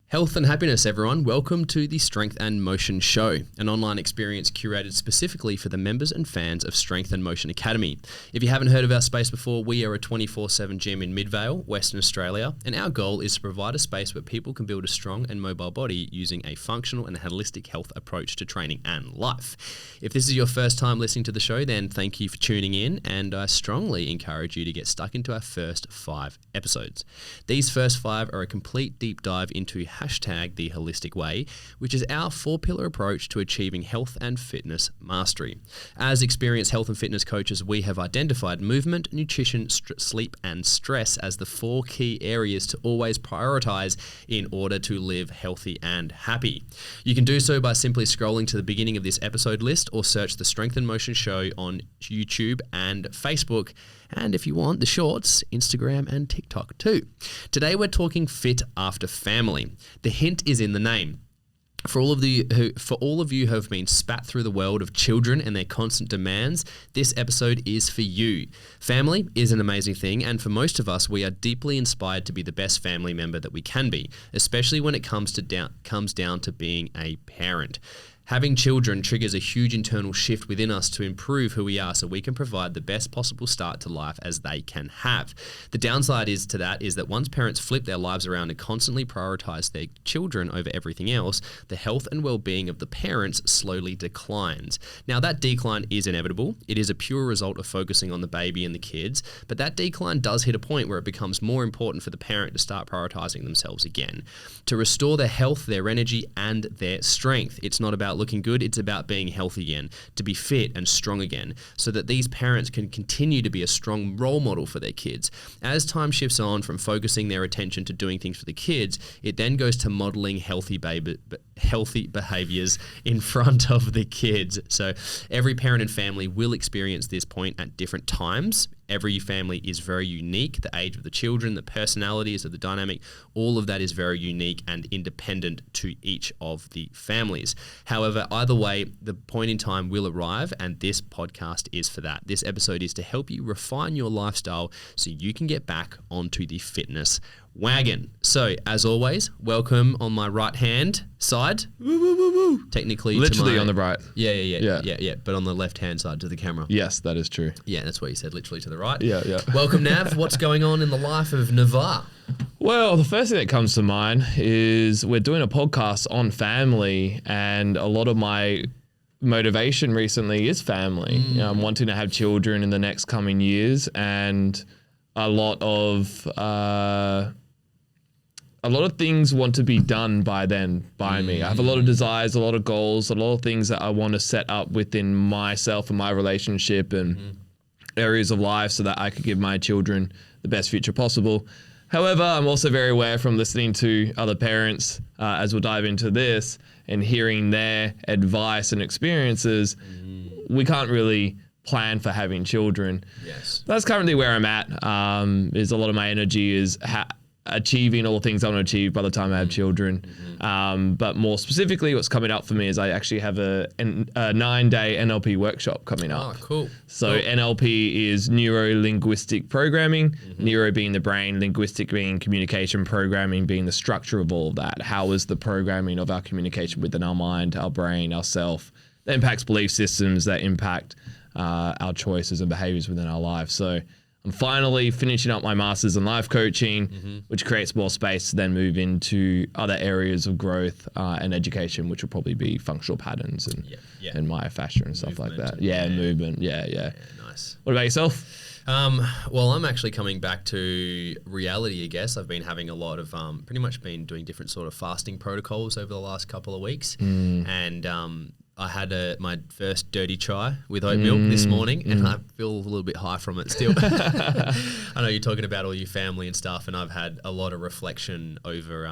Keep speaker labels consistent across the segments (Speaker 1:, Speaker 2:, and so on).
Speaker 1: Health and happiness, everyone. Welcome to the Strength and Motion Show, an online experience curated specifically for the members and fans of Strength and Motion Academy. If you haven't heard of our space before, we are a 24/7 gym in Midvale, Western Australia, and our goal is to provide a space where people can build a strong and mobile body using a functional and holistic health approach to training and life. If this is your first time listening to the show, then thank you for tuning in, and I strongly encourage you to get stuck into our first 5 episodes. These first 5 are a complete deep dive into hashtag the holistic way, which is our 4-pillar approach to achieving health and fitness mastery. As experienced health and fitness coaches, we have identified movement, nutrition, sleep, and stress as the 4 key areas to always prioritize in order to live healthy and happy. You can do so by simply scrolling to the beginning of this episode list or search the Strength and Motion Show on YouTube and Facebook, and if you want, the shorts, Instagram and TikTok too. Today we're talking fit after family. The hint is in the name. For all of you who have been spat through the world of children and their constant demands, this episode is for you. Family is an amazing thing, and for most of us, we are deeply inspired to be the best family member that we can be, especially when it comes down to being a parent. Having children triggers a huge internal shift within us to improve who we are so we can provide the best possible start to life as they can have. The downside is that once parents flip their lives around and constantly prioritize their children over everything else, the health and well-being of the parents slowly declines. Now that decline is inevitable. It is a pure result of focusing on the baby and the kids, but that decline does hit a point where it becomes more important for the parent to start prioritizing themselves again. To restore their health, their energy, and their strength. It's not about looking good, it's about being healthy again, to be fit and strong again, so that these parents can continue to be a strong role model for their kids. As time shifts on from focusing their attention to doing things for the kids, it then goes to modeling healthy behaviors in front of the kids. So every parent and family will experience this point at different times. Every family is very unique. The age of the children, the personalities of the dynamic, all of that is very unique and independent to each of the families. However, either way, the point in time will arrive, and this podcast is for that. This episode is to help you refine your lifestyle so you can get back onto the fitness wagon. So, as always, welcome on my right hand side.
Speaker 2: Woo, woo, woo, woo.
Speaker 1: Technically,
Speaker 2: literally on the right.
Speaker 1: Yeah. But on the left hand side to the camera.
Speaker 2: Yes, that is true.
Speaker 1: Yeah, that's what you said. Literally to the right.
Speaker 2: Yeah.
Speaker 1: Welcome, Nav. What's going on in the life of Navar?
Speaker 2: Well, the first thing that comes to mind is we're doing a podcast on family, and a lot of my motivation recently is family. You know, I'm wanting to have children in the next coming years, and a lot of things want to be done by me. I have a lot of desires, a lot of goals, a lot of things that I want to set up within myself and my relationship and areas of life so that I could give my children the best future possible. However, I'm also very aware from listening to other parents, as we'll dive into this, and hearing their advice and experiences, we can't really plan for having children.
Speaker 1: Yes.
Speaker 2: That's currently where I'm at. Is a lot of my energy is achieving all the things I want to achieve by the time I have children. But more specifically, what's coming up for me is I actually have a 9-day NLP workshop coming up.
Speaker 1: Oh, cool.
Speaker 2: So NLP is neuro-linguistic programming, neuro being the brain, linguistic being communication, programming being the structure of all of that. How is the programming of our communication within our mind, our brain, our self, that impacts belief systems, that impact our choices and behaviors within our life. So I'm finally finishing up my master's in life coaching, which creates more space to then move into other areas of growth and education, which will probably be functional patterns and myofascia and stuff like that. Movement. Yeah.
Speaker 1: Nice.
Speaker 2: What about yourself?
Speaker 1: Well, I'm actually coming back to reality, I guess. I've been having a lot of, pretty much been doing different sort of fasting protocols over the last couple of weeks. And I had my first dirty chai with oat milk this morning, and I feel a little bit high from it still. I know you're talking about all your family and stuff, and I've had a lot of reflection over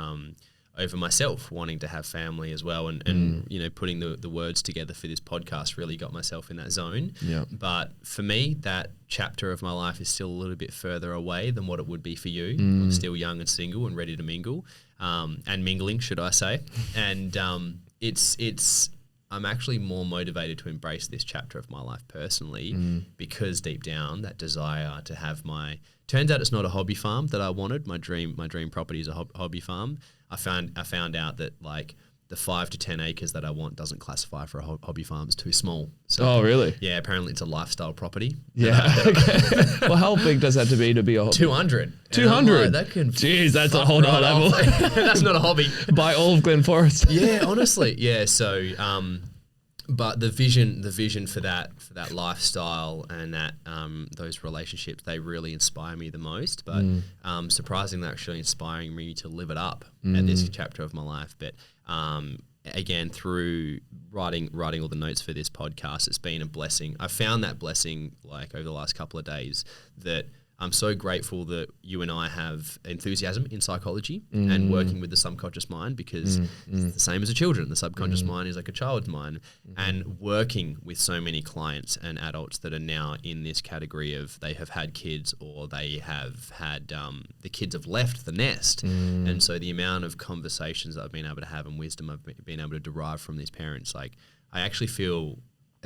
Speaker 1: myself wanting to have family as well, and you know, putting the words together for this podcast really got myself in that zone.
Speaker 2: Yeah.
Speaker 1: But for me, that chapter of my life is still a little bit further away than what it would be for you. I'm still young and single and ready to mingle, and mingling, should I say. And it's I'm actually more motivated to embrace this chapter of my life personally because deep down that desire to have turns out it's not a hobby farm that I wanted. My dream property is a hobby farm. I found out that like the 5 to 10 acres that I want doesn't classify for a hobby farm. It's too small. So,
Speaker 2: oh, really?
Speaker 1: Yeah, apparently it's a lifestyle property.
Speaker 2: Yeah. Well, how big does that have to be a hobby?
Speaker 1: 200.
Speaker 2: 200?
Speaker 1: Like, that can
Speaker 2: Jeez, that's a whole nother level.
Speaker 1: That's not a hobby.
Speaker 2: Buy all of Glen Forest.
Speaker 1: Yeah, honestly. Yeah, so but the vision for that lifestyle and that those relationships, they really inspire me the most. But surprisingly, they're actually inspiring me to live it up at this chapter of my life. But again, through writing all the notes for this podcast, it's been a blessing. I found that blessing like over the last couple of days that I'm so grateful that you and I have enthusiasm in psychology and working with the subconscious mind, because it's the same as a children. The subconscious mind is like a child's mind, and working with so many clients and adults that are now in this category of they have had kids or they have had the kids have left the nest. And so the amount of conversations that I've been able to have and wisdom I've been able to derive from these parents, like I actually feel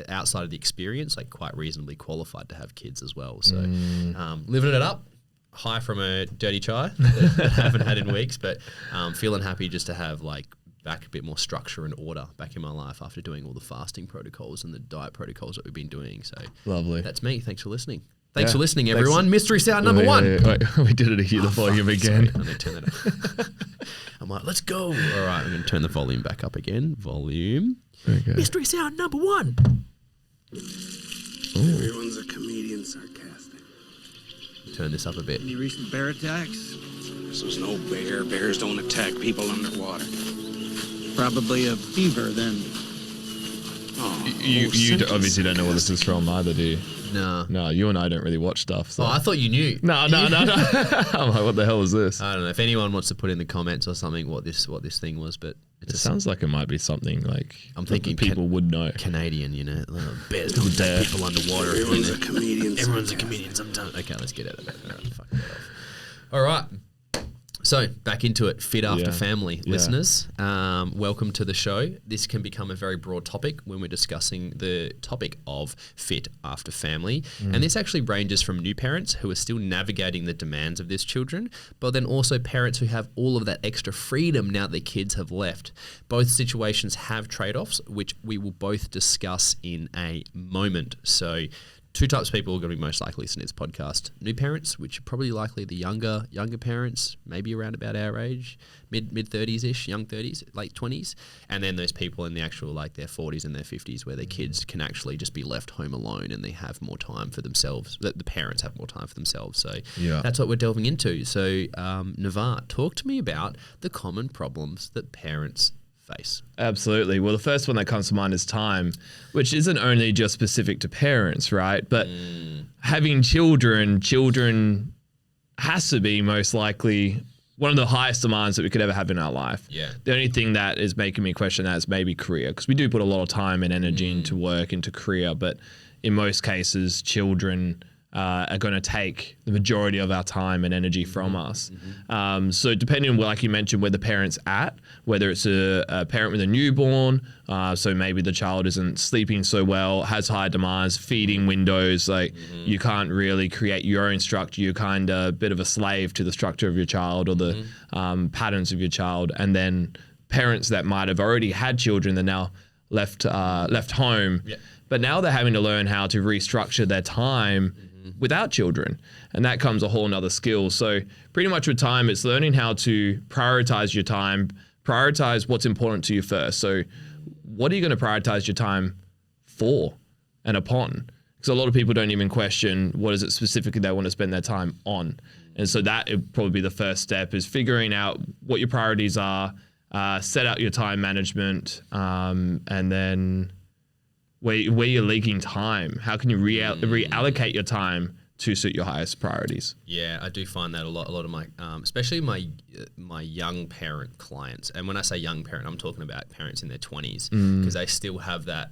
Speaker 1: outside of the experience, like quite reasonably qualified to have kids as well. So living it up, high from a dirty chai that I haven't had in weeks, but feeling happy just to have like back a bit more structure and order back in my life after doing all the fasting protocols and the diet protocols that we've been doing. So
Speaker 2: lovely.
Speaker 1: That's me. Thanks for listening. Thanks for listening, everyone. Mystery sound number one.
Speaker 2: Wait, we did it here, the volume again.
Speaker 1: Sorry, I need to turn that up. I'm like, let's go. All right, I'm going to turn the volume back up again. Volume.
Speaker 2: Okay.
Speaker 1: Mystery sound number one.
Speaker 3: Everyone's a comedian, sarcastic.
Speaker 1: Turn this up a bit.
Speaker 4: Any recent bear attacks?
Speaker 3: There's no bear. Bears don't attack people underwater.
Speaker 4: Probably a beaver then.
Speaker 3: Oh,
Speaker 2: You obviously don't know where this is from either, do you?
Speaker 1: No,
Speaker 2: you and I don't really watch stuff. So.
Speaker 1: Oh, I thought you knew.
Speaker 2: No. I'm like, what the hell is this?
Speaker 1: I don't know if anyone wants to put in the comments or something what this thing was, but
Speaker 2: It sounds like it might be something like
Speaker 1: I'm thinking
Speaker 2: people would know.
Speaker 1: Canadian, you know, bears don't attack people underwater.
Speaker 3: Everyone's a comedian.
Speaker 1: Everyone's a comedian sometimes. Okay, let's get out of that. All right, fuck that off. All right. So back into it, fit after family listeners. Welcome to the show. This can become a very broad topic when we're discussing the topic of fit after family. And this actually ranges from new parents who are still navigating the demands of their children, but then also parents who have all of that extra freedom now their kids have left. Both situations have trade-offs, which we will both discuss in a moment. So two types of people are going to be most likely listening to this podcast. New parents, which are probably likely the younger parents, maybe around about our age, mid 30s-ish, young 30s, late 20s. And then those people in the actual like their 40s and their 50s where their kids can actually just be left home alone and they have more time for themselves. The parents have more time for themselves. So that's what we're delving into. So Navar, talk to me about the common problems that parents face.
Speaker 2: Absolutely. Well, the first one that comes to mind is time, which isn't only just specific to parents, right? But having children has to be most likely one of the highest demands that we could ever have in our life.
Speaker 1: Yeah.
Speaker 2: The only thing that is making me question that is maybe career, because we do put a lot of time and energy into work, into career, but in most cases, children are going to take the majority of our time and energy from us. So depending on, like you mentioned, where the parent's at, whether it's a parent with a newborn, so maybe the child isn't sleeping so well, has high demands, feeding windows, like you can't really create your own structure. You're kind of a bit of a slave to the structure of your child or the patterns of your child. And then parents that might have already had children, they're now left home, but now they're having to learn how to restructure their time without children. And that comes a whole nother skill. So pretty much with time, it's learning how to prioritize your time, prioritize what's important to you first. So what are you going to prioritize your time for and upon? Because a lot of people don't even question what is it specifically they want to spend their time on. And so that would probably be the first step, is figuring out what your priorities are, set out your time management, and then where you're leaking time. How can you reallocate your time to suit your highest priorities?
Speaker 1: Yeah, I do find that a lot of my, especially my young parent clients. And when I say young parent, I'm talking about parents in their 20s, because they still have that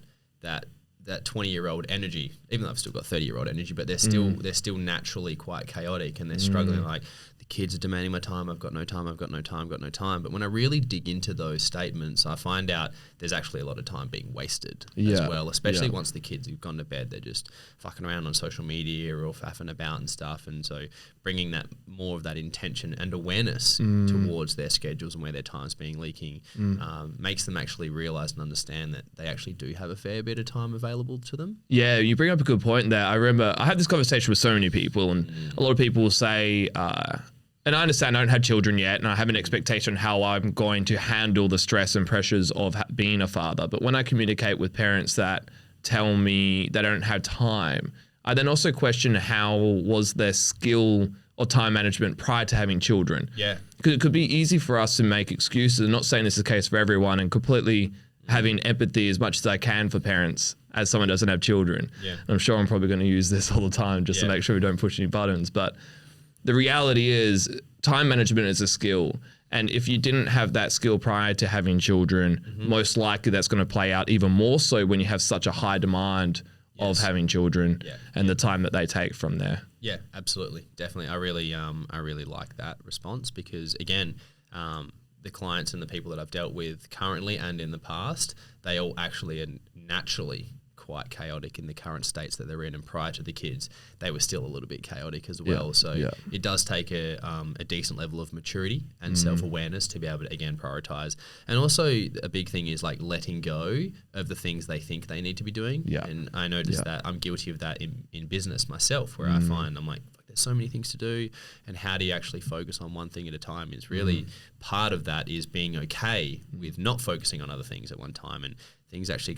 Speaker 1: that 20-year-old energy, even though I've still got 30-year-old energy, but they're still naturally quite chaotic, and they're struggling like, the kids are demanding my time, I've got no time, I've got no time, I've got no time. But when I really dig into those statements, I find out there's actually a lot of time being wasted as well, especially once the kids have gone to bed. They're just fucking around on social media or faffing about and stuff. And so bringing that more of that intention and awareness towards their schedules and where their time's being leaking makes them actually realize and understand that they actually do have a fair bit of time available to them.
Speaker 2: Yeah, you bring up a good point there. I remember I had this conversation with so many people, and a lot of people will say, and I understand I don't have children yet, and I have an expectation how I'm going to handle the stress and pressures of being a father. But when I communicate with parents that tell me they don't have time, I then also question how was their skill or time management prior to having children.
Speaker 1: Yeah.
Speaker 2: Because it could be easy for us to make excuses. I'm not saying this is the case for everyone, and completely having empathy as much as I can for parents as someone doesn't have children.
Speaker 1: Yeah.
Speaker 2: I'm sure I'm probably going to use this all the time just to make sure we don't push any buttons. But the reality is time management is a skill. And if you didn't have that skill prior to having children, most likely that's going to play out even more so when you have such a high demand of having children and the time that they take from there.
Speaker 1: Yeah, absolutely. Definitely. I really like that response because, again, the clients and the people that I've dealt with currently and in the past, they all actually are naturally quite chaotic in the current states that they're in, and prior to the kids they were still a little bit chaotic as well. It does take a decent level of maturity and self-awareness to be able to again prioritize. And also a big thing is like letting go of the things they think they need to be doing. And I noticed that I'm guilty of that in business myself, where I find I'm like, there's so many things to do, and how do you actually focus on one thing at a time is really part of that is being okay with not focusing on other things at one time, and things actually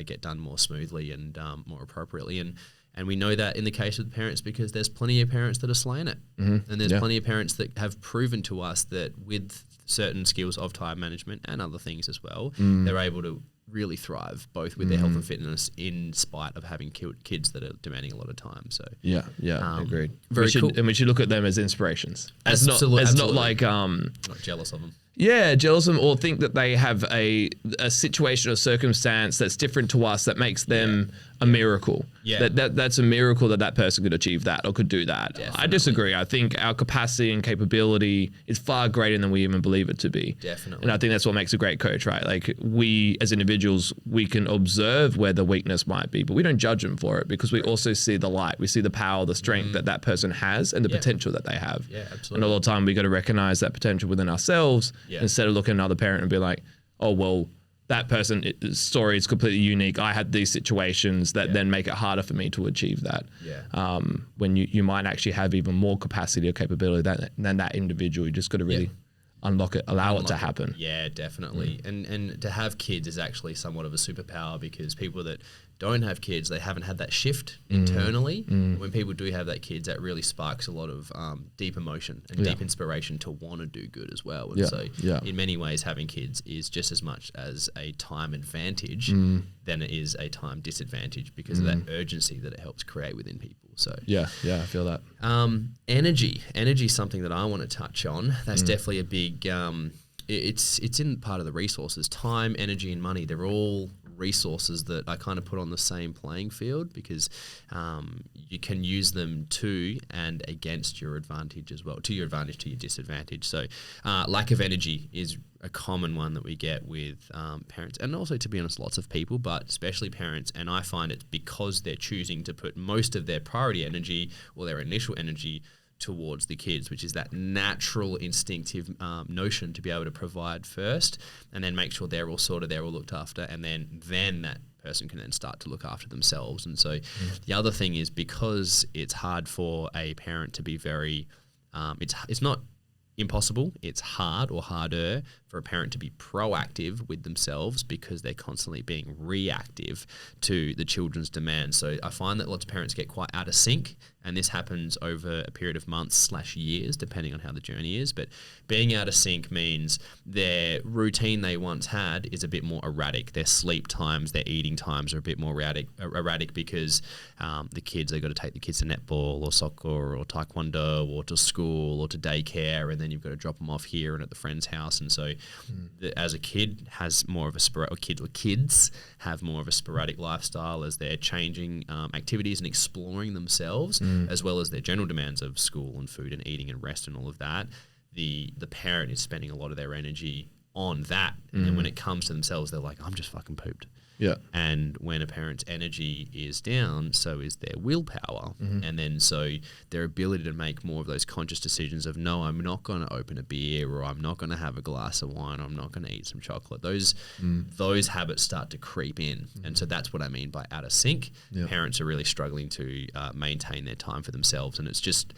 Speaker 1: get done more smoothly and more appropriately. And we know that in the case of the parents because there's plenty of parents that are slaying it. And there's plenty of parents that have proven to us that with certain skills of time management and other things as well, they're able to really thrive both with their health and fitness in spite of having kids that are demanding a lot of time. So
Speaker 2: Agreed.
Speaker 1: Very cool.
Speaker 2: And we should look at them as inspirations. Not like
Speaker 1: not jealous of them.
Speaker 2: Yeah, jealous of them or think that they have a situation or circumstance that's different to us that makes them a miracle. Yeah. That's a miracle that person could achieve that or could do that. Definitely. I disagree. I think our capacity and capability is far greater than we even believe it to be.
Speaker 1: Definitely.
Speaker 2: And I think that's what makes a great coach, right? Like we as individuals, we can observe where the weakness might be, but we don't judge them for it because we also see the light. We see the power, the strength that person has and the potential that they have.
Speaker 1: Yeah, absolutely.
Speaker 2: And a lot of the time we got to recognize that potential within ourselves instead of looking at another parent and be like, oh, well, that person's story is completely unique. I had these situations that then make it harder for me to achieve that. Yeah. When you might actually have even more capacity or capability than that individual. You just got to really unlock it, allow it to happen.
Speaker 1: Yeah, definitely. And to have kids is actually somewhat of a superpower because people that don't have kids, they haven't had that shift internally. When people do have that kids, that really sparks a lot of deep emotion and deep inspiration to want to do good as well. And so in many ways, having kids is just as much as a time advantage than it is a time disadvantage because of that urgency that it helps create within people. So
Speaker 2: I feel that.
Speaker 1: Energy is something that I want to touch on. That's definitely a big, it's in part of the resources. Time, energy and money, they're all resources that I kind of put on the same playing field because you can use them to and against your advantage as well, to your advantage, to your disadvantage. So lack of energy is a common one that we get with parents and also, to be honest, lots of people, but especially parents. And I find it's because they're choosing to put most of their priority energy or their initial energy towards the kids, which is that natural instinctive notion to be able to provide first and then make sure they're all sorted, they're all looked after, and then that person can then start to look after themselves. And so the other thing is because it's hard for a parent to be very it's not impossible, it's hard or harder for a parent to be proactive with themselves because they're constantly being reactive to the children's demands. So I find that lots of parents get quite out of sync and this happens over a period of months/years, depending on how the journey is. But being out of sync means their routine they once had is a bit more erratic. Their sleep times, their eating times are a bit more erratic because the kids, they've got to take the kids to netball or soccer or taekwondo or to school or to daycare, and then you've got to drop them off here and at the friend's house. And so as a kid has more of a kids have more of a sporadic lifestyle as they're changing activities and exploring themselves, as well as their general demands of school and food and eating and rest and all of that. The parent is spending a lot of their energy on that. And then when it comes to themselves, they're like, I'm just fucking pooped.
Speaker 2: Yeah.
Speaker 1: And when a parent's energy is down, so is their willpower. And then so their ability to make more of those conscious decisions of, no, I'm not going to open a beer, or I'm not going to have a glass of wine, or I'm not going to eat some chocolate. Those habits start to creep in. And so that's what I mean by out of sync.
Speaker 2: Yeah.
Speaker 1: Parents are really struggling to maintain their time for themselves. And it's just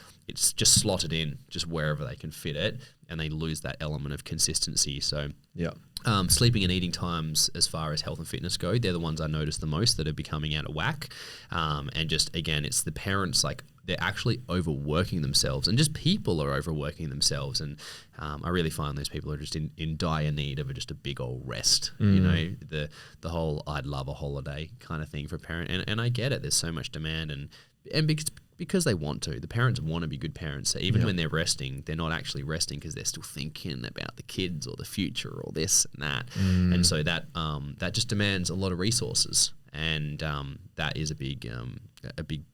Speaker 1: slotted in just wherever they can fit it, and they lose that element of consistency. So sleeping and eating times, as far as health and fitness go, they're the ones I notice the most that are becoming out of whack. And just, again, it's the parents, like, they're actually overworking themselves, and just people are overworking themselves. And I really find those people are just in dire need of just a big old rest. You know, the whole I'd love a holiday kind of thing for a parent. And I get it. There's so much demand, and because they want to. The parents want to be good parents. So even when they're resting, they're not actually resting because they're still thinking about the kids or the future or this and that. And so that just demands a lot of resources, and that is a big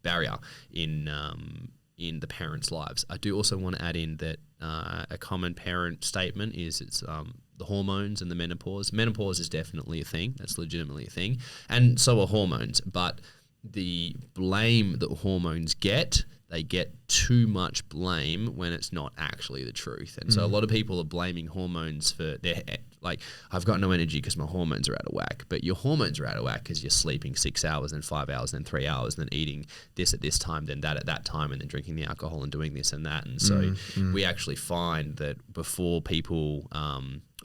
Speaker 1: barrier in the parents' lives. I do also want to add in that a common parent statement is it's the hormones and the menopause. Menopause is definitely a thing. That's legitimately a thing, and so are hormones. But the blame that hormones get, they get too much blame when it's not actually the truth. And so a lot of people are blaming hormones for their, like, I've got no energy because my hormones are out of whack. But your hormones are out of whack because you're sleeping 6 hours, then 5 hours, then 3 hours, then eating this at this time, then that at that time, and then drinking the alcohol and doing this and that. And so we actually find that before people,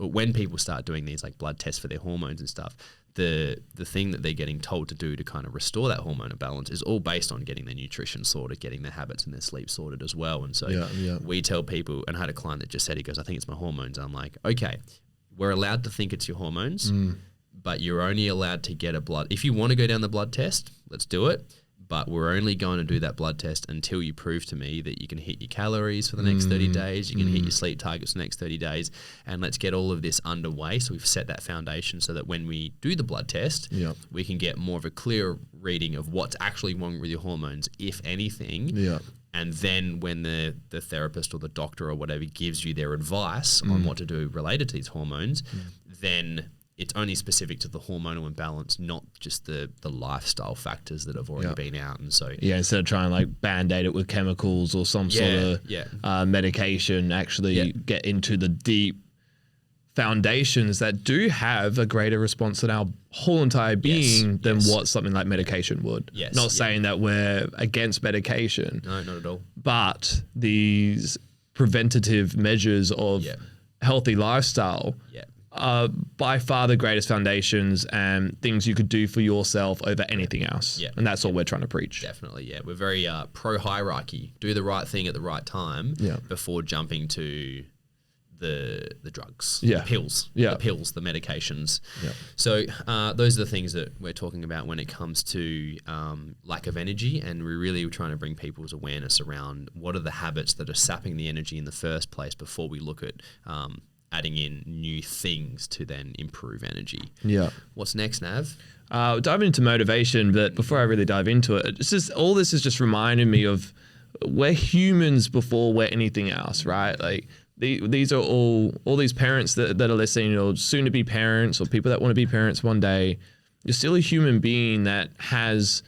Speaker 1: or when people start doing these like blood tests for their hormones and stuff, the thing that they're getting told to do to kind of restore that hormonal balance is all based on getting their nutrition sorted, getting their habits and their sleep sorted as well. And so we tell people, and I had a client that just said, he goes, I think it's my hormones. I'm like, okay, we're allowed to think it's your hormones, but you're only allowed to get a blood. If you want to go down the blood test, let's do it. But we're only going to do that blood test until you prove to me that you can hit your calories for the next 30 days, you can hit your sleep targets for the next 30 days, and let's get all of this underway. So we've set that foundation so that when we do the blood test, we can get more of a clear reading of what's actually wrong with your hormones, if anything. And then when the therapist or the doctor or whatever gives you their advice on what to do related to these hormones, then it's only specific to the hormonal imbalance, not just the lifestyle factors that have already been out. And so
Speaker 2: instead of trying like band-aid it with chemicals or some sort of medication, actually get into the deep foundations that do have a greater response in our whole entire being than what something like medication would. Not saying that we're against medication.
Speaker 1: No, not at all.
Speaker 2: But these preventative measures of healthy lifestyle are by far the greatest foundations and things you could do for yourself over anything else. And that's all we're trying to preach.
Speaker 1: Definitely, We're very pro-hierarchy. Do the right thing at the right time before jumping to the drugs, the pills, the medications. So those are the things that we're talking about when it comes to lack of energy, and we're really trying to bring people's awareness around what are the habits that are sapping the energy in the first place before we look at adding in new things to then improve energy. What's next, Nav?
Speaker 2: Diving into motivation, but before I really dive into it, it's just all this is just reminding me of we're humans before we're anything else, right? Like these are all these parents that are listening, or soon to be parents, or people that want to be parents one day. You're still a human being that has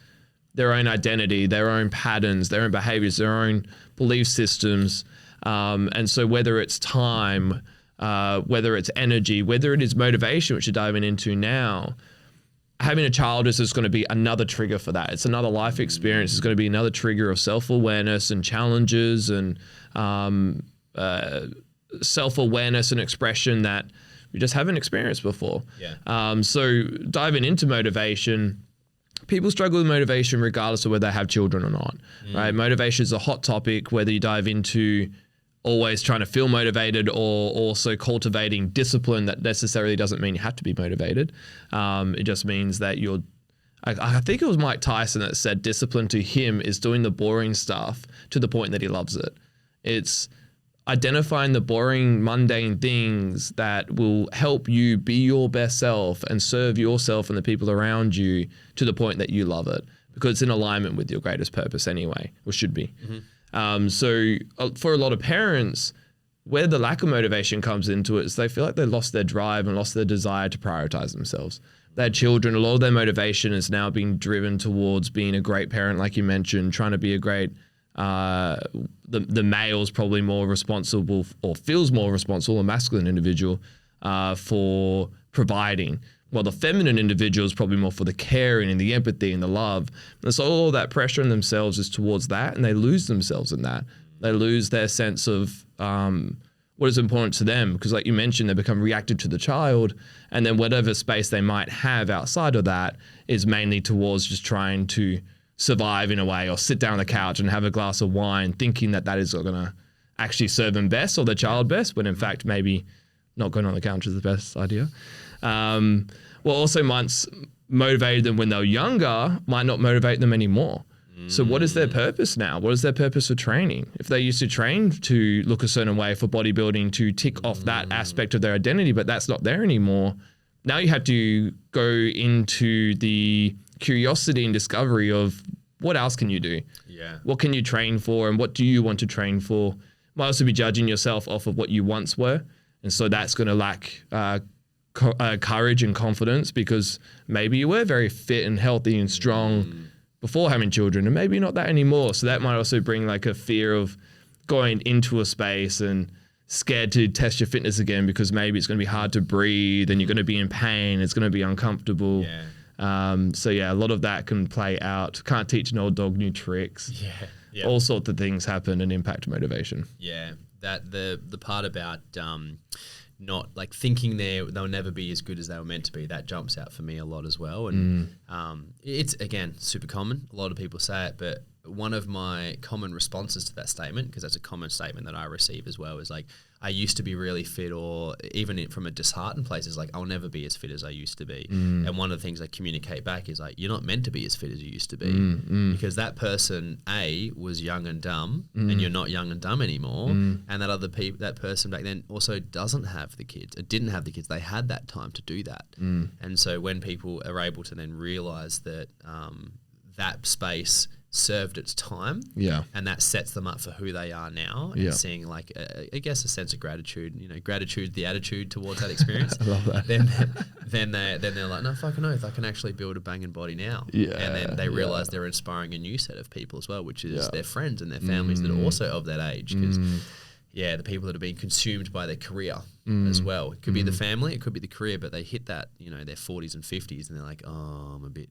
Speaker 2: their own identity, their own patterns, their own behaviors, their own belief systems. And so whether it's time, whether it's energy, whether it is motivation, which you're diving into now, having a child is just going to be another trigger for that. It's another life experience. It's going to be another trigger of self-awareness and challenges and self-awareness and expression that we just haven't experienced before. So diving into motivation, people struggle with motivation regardless of whether they have children or not, right? Motivation is a hot topic, whether you dive into always trying to feel motivated or also cultivating discipline. That necessarily doesn't mean you have to be motivated. It just means that I think it was Mike Tyson that said discipline to him is doing the boring stuff to the point that he loves it. It's identifying the boring, mundane things that will help you be your best self and serve yourself and the people around you to the point that you love it, because it's in alignment with your greatest purpose anyway, or should be. So for a lot of parents, where the lack of motivation comes into it is they feel like they lost their drive and lost their desire to prioritize themselves. Their children, a lot of their motivation is now being driven towards being a great parent, like you mentioned, trying to be a great the male's probably more responsible or feels more responsible, a masculine individual, for providing. While the feminine individual is probably more for the caring and the empathy and the love. And so all that pressure on themselves is towards that, and they lose themselves in that. They lose their sense of what is important to them, because like you mentioned, they become reactive to the child, and then whatever space they might have outside of that is mainly towards just trying to survive in a way, or sit down on the couch and have a glass of wine thinking that that is going to actually serve them best or the child best, when in fact maybe not going on the couch is the best idea. What also might motivate them when they're younger might not motivate them anymore. So what is their purpose now? What is their purpose for training? If they used to train to look a certain way for bodybuilding, to tick off that aspect of their identity, but that's not there anymore, now you have to go into the curiosity and discovery of what else can you do?
Speaker 1: Yeah.
Speaker 2: What can you train for, and what do you want to train for? Might also be judging yourself off of what you once were. And so that's going to lack courage and confidence, because maybe you were very fit and healthy and strong before having children, and maybe not that anymore. So that might also bring like a fear of going into a space and scared to test your fitness again, because maybe it's going to be hard to breathe and you're going to be in pain. It's going to be uncomfortable. So yeah, a lot of that can play out. Can't teach an old dog new tricks. All sorts of things happen and impact motivation.
Speaker 1: That the part about not like thinking they'll never be as good as they were meant to be, that jumps out for me a lot as well. And it's, again, super common. A lot of people say it, but one of my common responses to that statement, because that's a common statement that I receive as well, is like, I used to be really fit, or even from a disheartened place is like, I'll never be as fit as I used to be. And one of the things I communicate back is like, you're not meant to be as fit as you used to be, because that person was young and dumb, and you're not young and dumb anymore. And that person back then also doesn't have the kids, or didn't have the kids. They had that time to do that. And so when people are able to then realize that that space served its time, and that sets them up for who they are now, and seeing like I guess a sense of gratitude, gratitude, the attitude towards that experience.
Speaker 2: I love that.
Speaker 1: Then they're like, no fucking oath, I can actually build a banging body now. And then they realize they're inspiring a new set of people as well, which is their friends and their families that are also of that age, because the people that are being consumed by their career as well. It could be the family, it could be the career, but they hit that, their 40s and 50s, and they're like, oh, I'm a bit,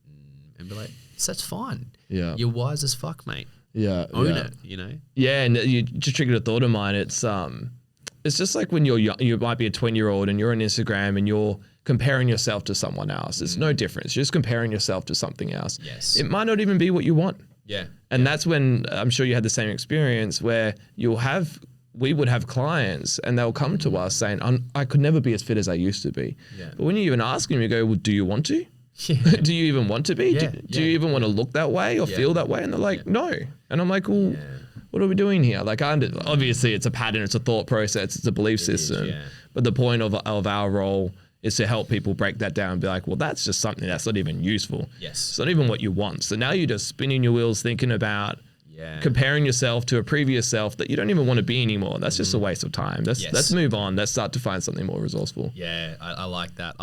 Speaker 1: and be like, that's fine. You're wise as fuck, mate. Own it,
Speaker 2: Yeah, and you just triggered a thought of mine. It's just like when you're young, you might be a 20-year-old and you're on Instagram and you're comparing yourself to someone else. It's no difference. You're just comparing yourself to something else.
Speaker 1: Yes.
Speaker 2: It might not even be what you want. And that's when I'm sure you had the same experience, where we would have clients and they'll come to us saying, I could never be as fit as I used to be. But when you even ask them, you go, well, do you want to? Do you even want to be? Do you even want to look that way or feel that way? And they're like, no. And I'm like, well, what are we doing here? Like, obviously it's a pattern, it's a thought process, it's a belief system. But the point of our role is to help people break that down and be like, well, that's just something that's not even useful. It's not even what you want. So now you're just spinning your wheels thinking about comparing yourself to a previous self that you don't even want to be anymore. That's just a waste of time. Let's move on. Let's start to find something more resourceful.
Speaker 1: I like that.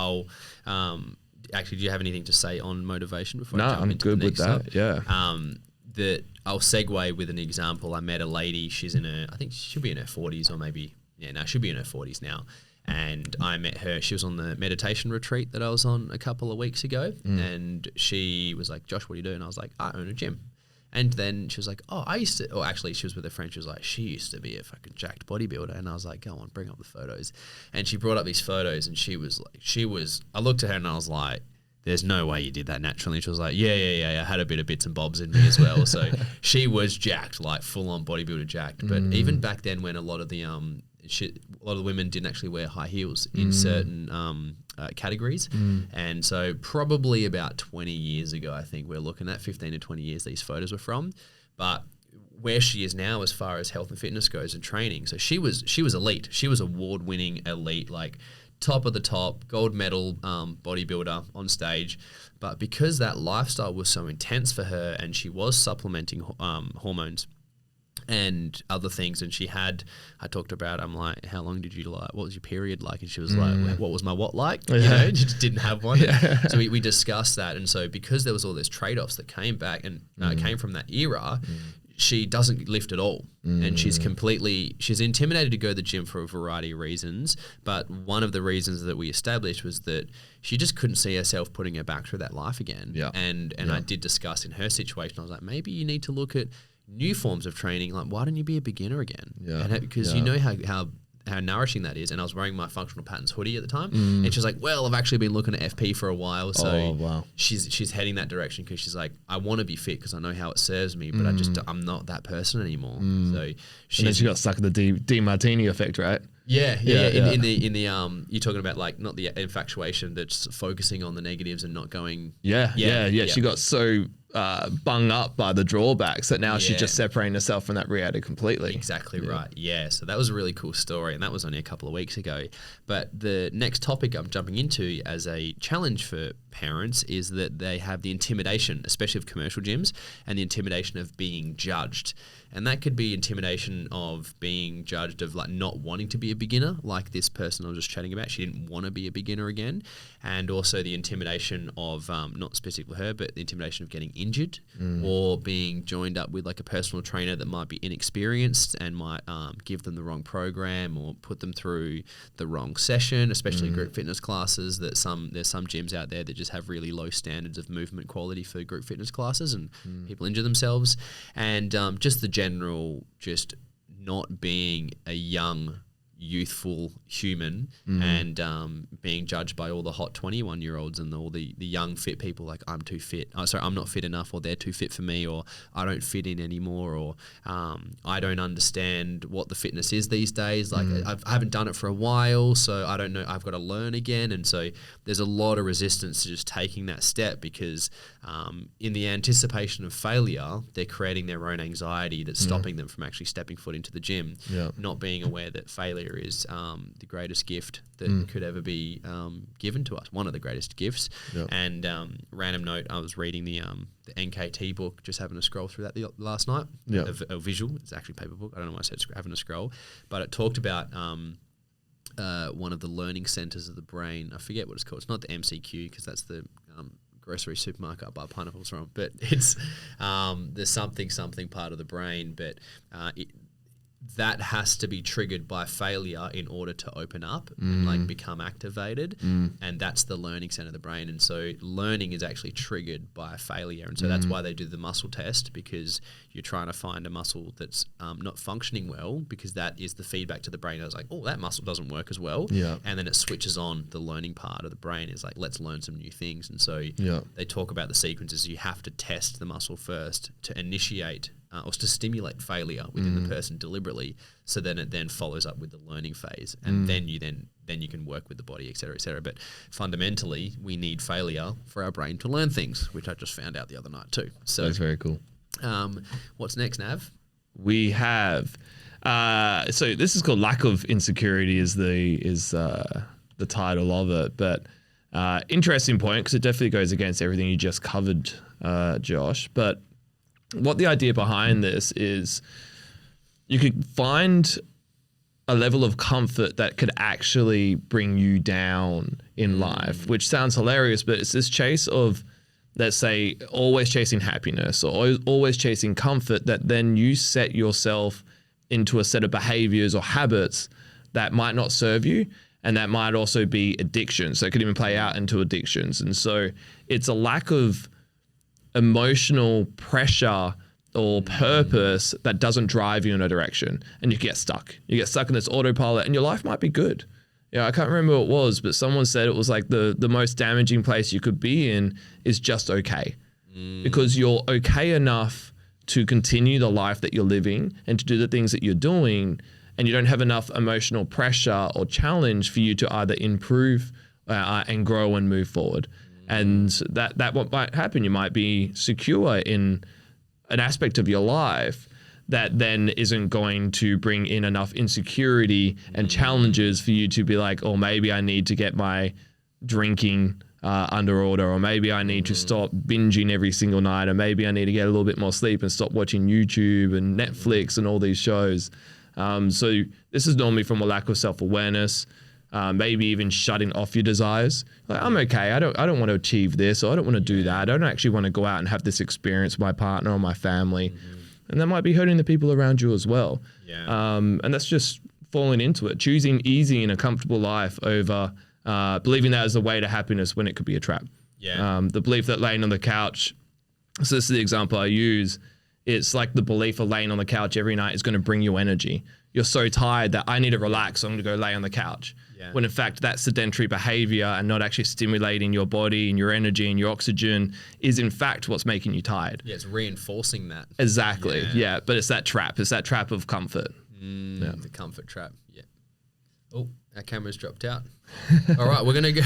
Speaker 1: Actually, do you have anything to say on motivation before I jump
Speaker 2: I'm
Speaker 1: into
Speaker 2: good
Speaker 1: the next
Speaker 2: with that.
Speaker 1: That I'll segue with an example. I met a lady. She's I think she'll be in her 40s, or maybe she'll be in her 40s now. And I met her. She was on the meditation retreat that I was on a couple of weeks ago, and she was like, "Josh, what do you do?" And I was like, "I own a gym." And then she was like, oh, I used to, or actually she was with a friend. She was like, she used to be a fucking jacked bodybuilder. And I was like, go on, bring up the photos. And she brought up these photos, and I looked at her and I was like, there's no way you did that naturally. And she was like, yeah, I had a bit of bits and bobs in me as well. So she was jacked, like full on bodybuilder jacked. But even back then, when a lot of the women didn't actually wear high heels in certain categories. And so probably about 20 years ago, I think we're looking at 15 to 20 years these photos were from. But where she is now as far as health and fitness goes and training, so she was elite. She was award-winning elite, like top of the top, gold medal bodybuilder on stage. But because that lifestyle was so intense for her and she was supplementing hormones and other things, and I talked about, I'm like, how long did you like, what was your period like? And she was like, what was my what like? You know, she just didn't have one. So we discussed that. And so because there was all those trade-offs that came back and came from that era, she doesn't lift at all. And she's intimidated to go to the gym for a variety of reasons. But one of the reasons that we established was that she just couldn't see herself putting her back through that life again. And I did discuss in her situation, I was like, maybe you need to look at new forms of training. Like, why don't you be a beginner again? Because you know how nourishing that is. And I was wearing my functional patterns hoodie at the time, and she was like, well, I've actually been looking at FP for a while, so she's heading that direction, because she's like, I want to be fit because I know how it serves me, but I'm not that person anymore. So
Speaker 2: and then she got stuck in the Di Martini effect, right?
Speaker 1: In the you're talking about like not the infatuation that's focusing on the negatives and not going. She got so bung up by the drawbacks that now she's just separating herself from that reality completely. Exactly right. Yeah. So that was a really cool story, and that was only a couple of weeks ago. But the next topic I'm jumping into as a challenge for parents is that they have the intimidation, especially of commercial gyms, and the intimidation of being judged. And that could be intimidation of being judged of like not wanting to be a beginner, like this person I was just chatting about. She didn't want to be a beginner again. And also the intimidation of, not specifically her, but the intimidation of getting injured or being joined up with like a personal trainer that might be inexperienced and might give them the wrong program or put them through the wrong session, especially group fitness classes. There's some gyms out there that just have really low standards of movement quality for group fitness classes, and people injure themselves. And just the general just not being a young, youthful human and being judged by all the hot 21-year-olds and all the young fit people, like I'm too fit. I'm not fit enough, or they're too fit for me, or I don't fit in anymore, or I don't understand what the fitness is these days. Like I haven't done it for a while, so I don't know. I've got to learn again. And so there's a lot of resistance to just taking that step because in the anticipation of failure, they're creating their own anxiety that's stopping them from actually stepping foot into the gym, not being aware that failure is the greatest gift that could ever be given to us, one of the greatest gifts. And random note, I was reading the NKT book, just having a scroll through that last night, a visual, it's actually a paper book, I don't know why I said having a scroll, but it talked about one of the learning centers of the brain. I forget what it's called. It's not the MCQ, because that's the grocery supermarket by pineapples from, but it's there's something part of the brain, but that has to be triggered by failure in order to open up and like become activated. And that's the learning center of the brain. And so learning is actually triggered by failure. And so that's why they do the muscle test, because you're trying to find a muscle that's not functioning well, because that is the feedback to the brain. I was like, oh, that muscle doesn't work as well. And then it switches on the learning part of the brain. Is like, let's learn some new things. And so they talk about the sequences. You have to test the muscle first to initiate or to stimulate failure within the person deliberately, so then it then follows up with the learning phase, and then you can work with the body, et cetera, et cetera. But fundamentally, we need failure for our brain to learn things, which I just found out the other night too. So
Speaker 2: that's very cool.
Speaker 1: What's next, Nav?
Speaker 2: We have so this is called Lack of Insecurity is the title of it, but interesting point, because it definitely goes against everything you just covered, Josh. But what the idea behind this is, you could find a level of comfort that could actually bring you down in life, which sounds hilarious, but it's this chase of, let's say, always chasing happiness or always chasing comfort, that then you set yourself into a set of behaviors or habits that might not serve you. And that might also be addiction. So it could even play out into addictions. And so it's a lack of emotional pressure or purpose that doesn't drive you in a direction, and you get stuck. You get stuck in this autopilot, and your life might be good. Yeah, I can't remember what it was, but someone said it was like the most damaging place you could be in is just okay. Because you're okay enough to continue the life that you're living and to do the things that you're doing, and you don't have enough emotional pressure or challenge for you to either improve and grow and move forward. And that what might happen, you might be secure in an aspect of your life that then isn't going to bring in enough insecurity and challenges for you to be like, oh, maybe I need to get my drinking under order, or maybe I need to stop binging every single night, or maybe I need to get a little bit more sleep and stop watching YouTube and Netflix and all these shows. So this is normally from a lack of self-awareness, maybe even shutting off your desires. Like, I'm okay. I don't want to achieve this, or I don't want to do that. I don't actually want to go out and have this experience with my partner or my family. And that might be hurting the people around you as well. And that's just falling into it, choosing easy and a comfortable life over believing that is the way to happiness when it could be a trap. The belief that laying on the couch, so this is the example I use, it's like the belief of laying on the couch every night is going to bring you energy. You're so tired that I need to relax, so I'm going to go lay on the couch. When in fact that sedentary behavior and not actually stimulating your body and your energy and your oxygen is in fact what's making you tired.
Speaker 1: It's reinforcing that.
Speaker 2: Exactly. But it's that trap. It's that trap of comfort.
Speaker 1: The comfort trap. Oh, our camera's dropped out. All right, we're gonna go.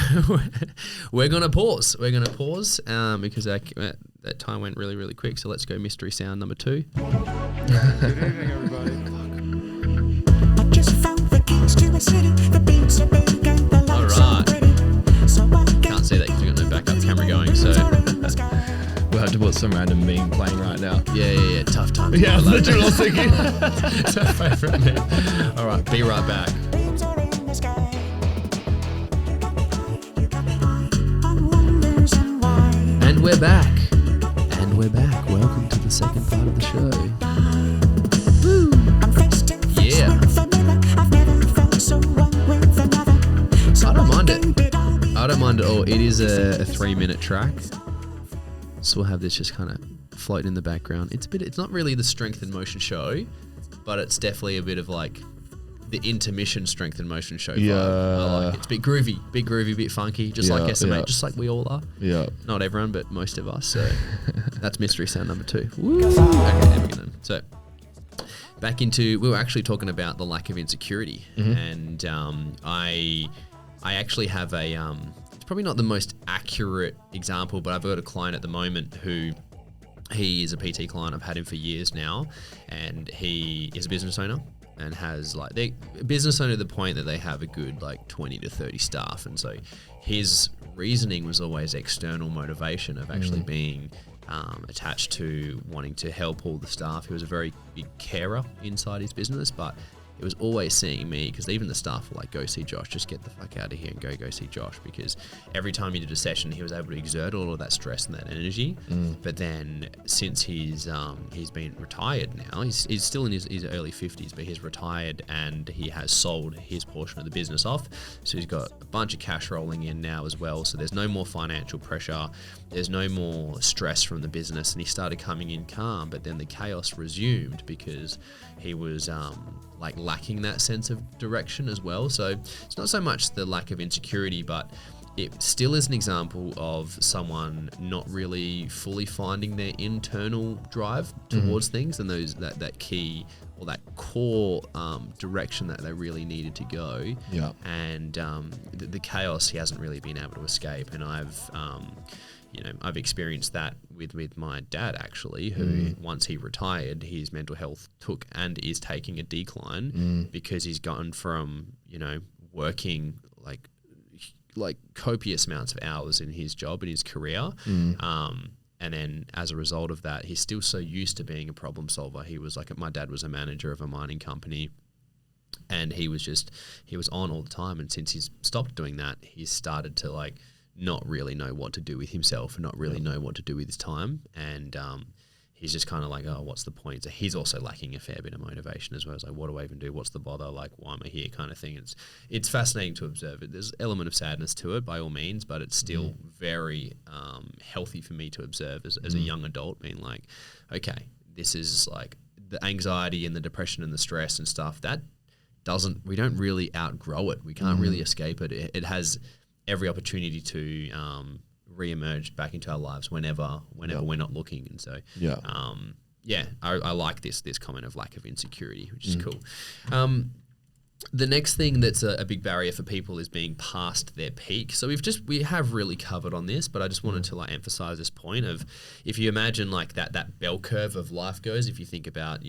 Speaker 1: We're gonna pause. Because that time went really, really quick. So let's go mystery sound number 2.
Speaker 5: Good evening, everybody. I just found the keys to a city. The beats are big and the lights are pretty. So I
Speaker 1: can't see that because we've got no backup camera going. So
Speaker 2: we'll have to put some random meme playing right now.
Speaker 1: Yeah. Tough times.
Speaker 2: Yeah, that's what I was thinking.
Speaker 1: It's our favorite meme. All right, be right back. And we're back. Welcome to the second part of the show. Woo. Yeah. I don't mind it all. It is a 3-minute track. So we'll have this just kind of floating in the background. It's not really the strength and motion show, but it's definitely a bit of like the intermission strength and motion show vibe. I like it. It's a bit groovy, bit funky, just like SMA, just like we all are. Not everyone, but most of us. So that's mystery sound number 2. Woo. Okay, there we go then. So back into, we were actually talking about the lack of insecurity, and I actually have a, it's probably not the most accurate example, but I've got a client at the moment who, he is a PT client. I've had him for years now, and he is a business owner. And has like they business owner to the point that they have a good like 20 to 30 staff, and so his reasoning was always external motivation of actually being attached to wanting to help all the staff. He was a very big carer inside his business, but it was always seeing me, because even the staff were like, go see Josh, just get the fuck out of here and go see Josh, because every time he did a session he was able to exert all of that stress and that energy. But then since he's been retired now, he's still in his early 50s, but he's retired and he has sold his portion of the business off, so he's got a bunch of cash rolling in now as well, so there's no more financial pressure, there's no more stress from the business, and he started coming in calm. But then the chaos resumed because he was like lacking that sense of direction as well. So it's not so much the lack of insecurity, but it still is an example of someone not really fully finding their internal drive towards things, and that key or that core direction that they really needed to go. And the chaos he hasn't really been able to escape. And I've experienced that with my dad, actually, who once he retired, his mental health took and is taking a decline because he's gone from, working like copious amounts of hours in his job and his career. And then as a result of that, he's still so used to being a problem solver. He was my dad was a manager of a mining company, and he was on all the time. And since he's stopped doing that, he's started to not really know what to do with himself and not really know what to do with his time. And he's just kind of like, oh, what's the point? So he's also lacking a fair bit of motivation as well. It's like, what do I even do? What's the bother? Like, why am I here? Kind of thing. It's fascinating to observe it. There's an element of sadness to it by all means, but it's still very healthy for me to observe as a young adult, being like, okay, this is like the anxiety and the depression and the stress and stuff that we don't really outgrow it. We can't really escape it. It has every opportunity to re-emerge back into our lives whenever we're not looking. And so, I like this comment of lack of insecurity, which is cool. The next thing that's a big barrier for people is being past their peak. So we have really covered on this, but I just wanted to emphasize this point of, if you imagine that bell curve of life goes, if you think about,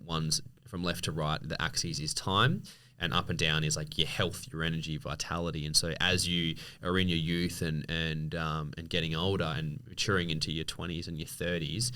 Speaker 1: one's from left to right, the axis is time, and up and down is your health, your energy, vitality. And so as you are in your youth and getting older and maturing into your 20s and your 30s,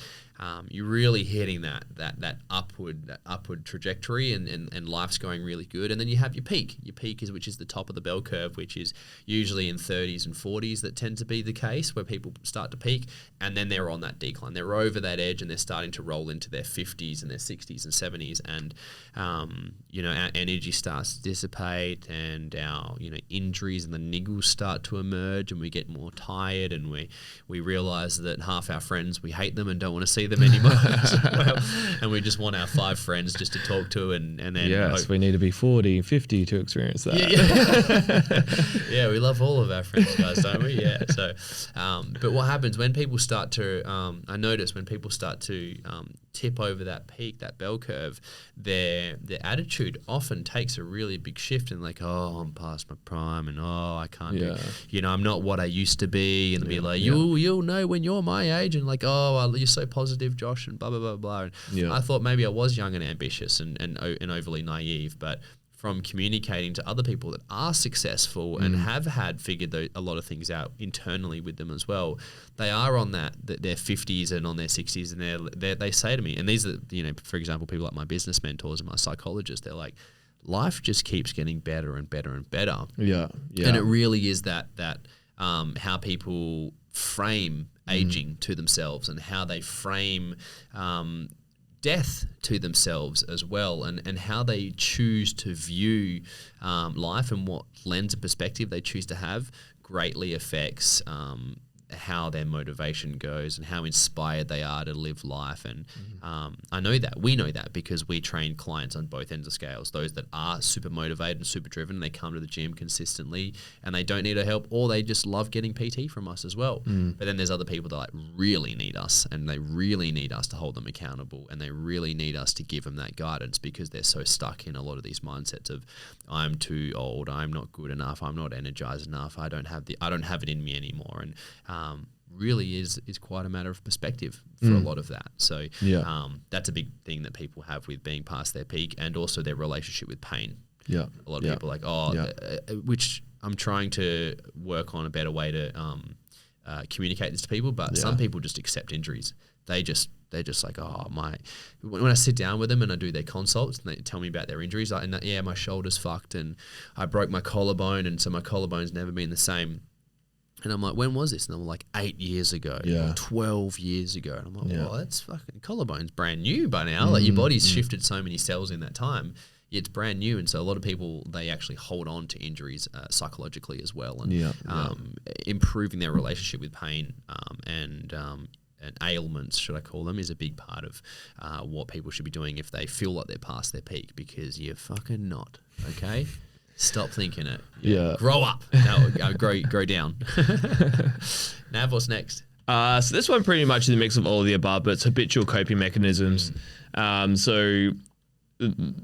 Speaker 1: you're really hitting that upward trajectory, and life's going really good. And then you have your peak. Your peak which is the top of the bell curve, which is usually in 30s and 40s. That tend to be the case where people start to peak, and then they're on that decline. They're over that edge, and they're starting to roll into their 50s and their 60s and 70s, and our energy starts to dissipate, and our injuries and the niggles start to emerge, and we get more tired, and we realize that half our friends, we hate them and don't want to see them anymore as well. And we just want our 5 friends just to talk to, and then
Speaker 2: we need to be 40, 50 to experience that.
Speaker 1: Yeah, we love all of our friends, guys, don't we? Yeah. So, but what happens when people start to, I notice when people start to tip over that peak, that bell curve, their attitude often takes a really big shift, and I'm past my prime, and I can't do, I'm not what I used to be, and they'll be like, you'll know when you're my age, and you're so positive, Josh, and blah blah blah blah. And I thought maybe I was young and ambitious and overly naive, but from communicating to other people that are successful and have figured a lot of things out internally with them as well, they are on their 50s and on their 60s, and they say to me, and these are, for example, people like my business mentors and my psychologists, they're like, life just keeps getting better and better and better. Yeah. And it really is that how people frame aging to themselves, and how they frame death to themselves as well, and how they choose to view life, and what lens of perspective they choose to have greatly affects how their motivation goes and how inspired they are to live life. And we know that because we train clients on both ends of scales, those that are super motivated and super driven, and they come to the gym consistently and they don't need our help, or they just love getting PT from us as well. But then there's other people that really need us, and they really need us to hold them accountable, and they really need us to give them that guidance, because they're so stuck in a lot of these mindsets of, I'm too old, I'm not good enough, I'm not energized enough, I don't have it in me anymore. And really is quite a matter of perspective for a lot of that. So that's a big thing that people have with being past their peak, and also their relationship with pain. A lot of people are like, which I'm trying to work on a better way to communicate this to people, but some people just accept injuries. They're just like, when I sit down with them and I do their consults and they tell me about their injuries, my shoulder's fucked and I broke my collarbone, and so my collarbone's never been the same. And I'm like, when was this? And I'm like, 8 years ago, or 12 years ago. And I'm like, well, that's fucking, collarbone's brand new by now. Your body's shifted so many cells in that time. It's brand new. And so a lot of people, they actually hold on to injuries psychologically as well. And improving their relationship with pain and ailments, should I call them, is a big part of what people should be doing if they feel like they're past their peak, because you're fucking not, okay? Stop thinking it. Grow up. No, grow down. Nav, what's next?
Speaker 2: So this one pretty much is a mix of all of the above, but it's habitual coping mechanisms. So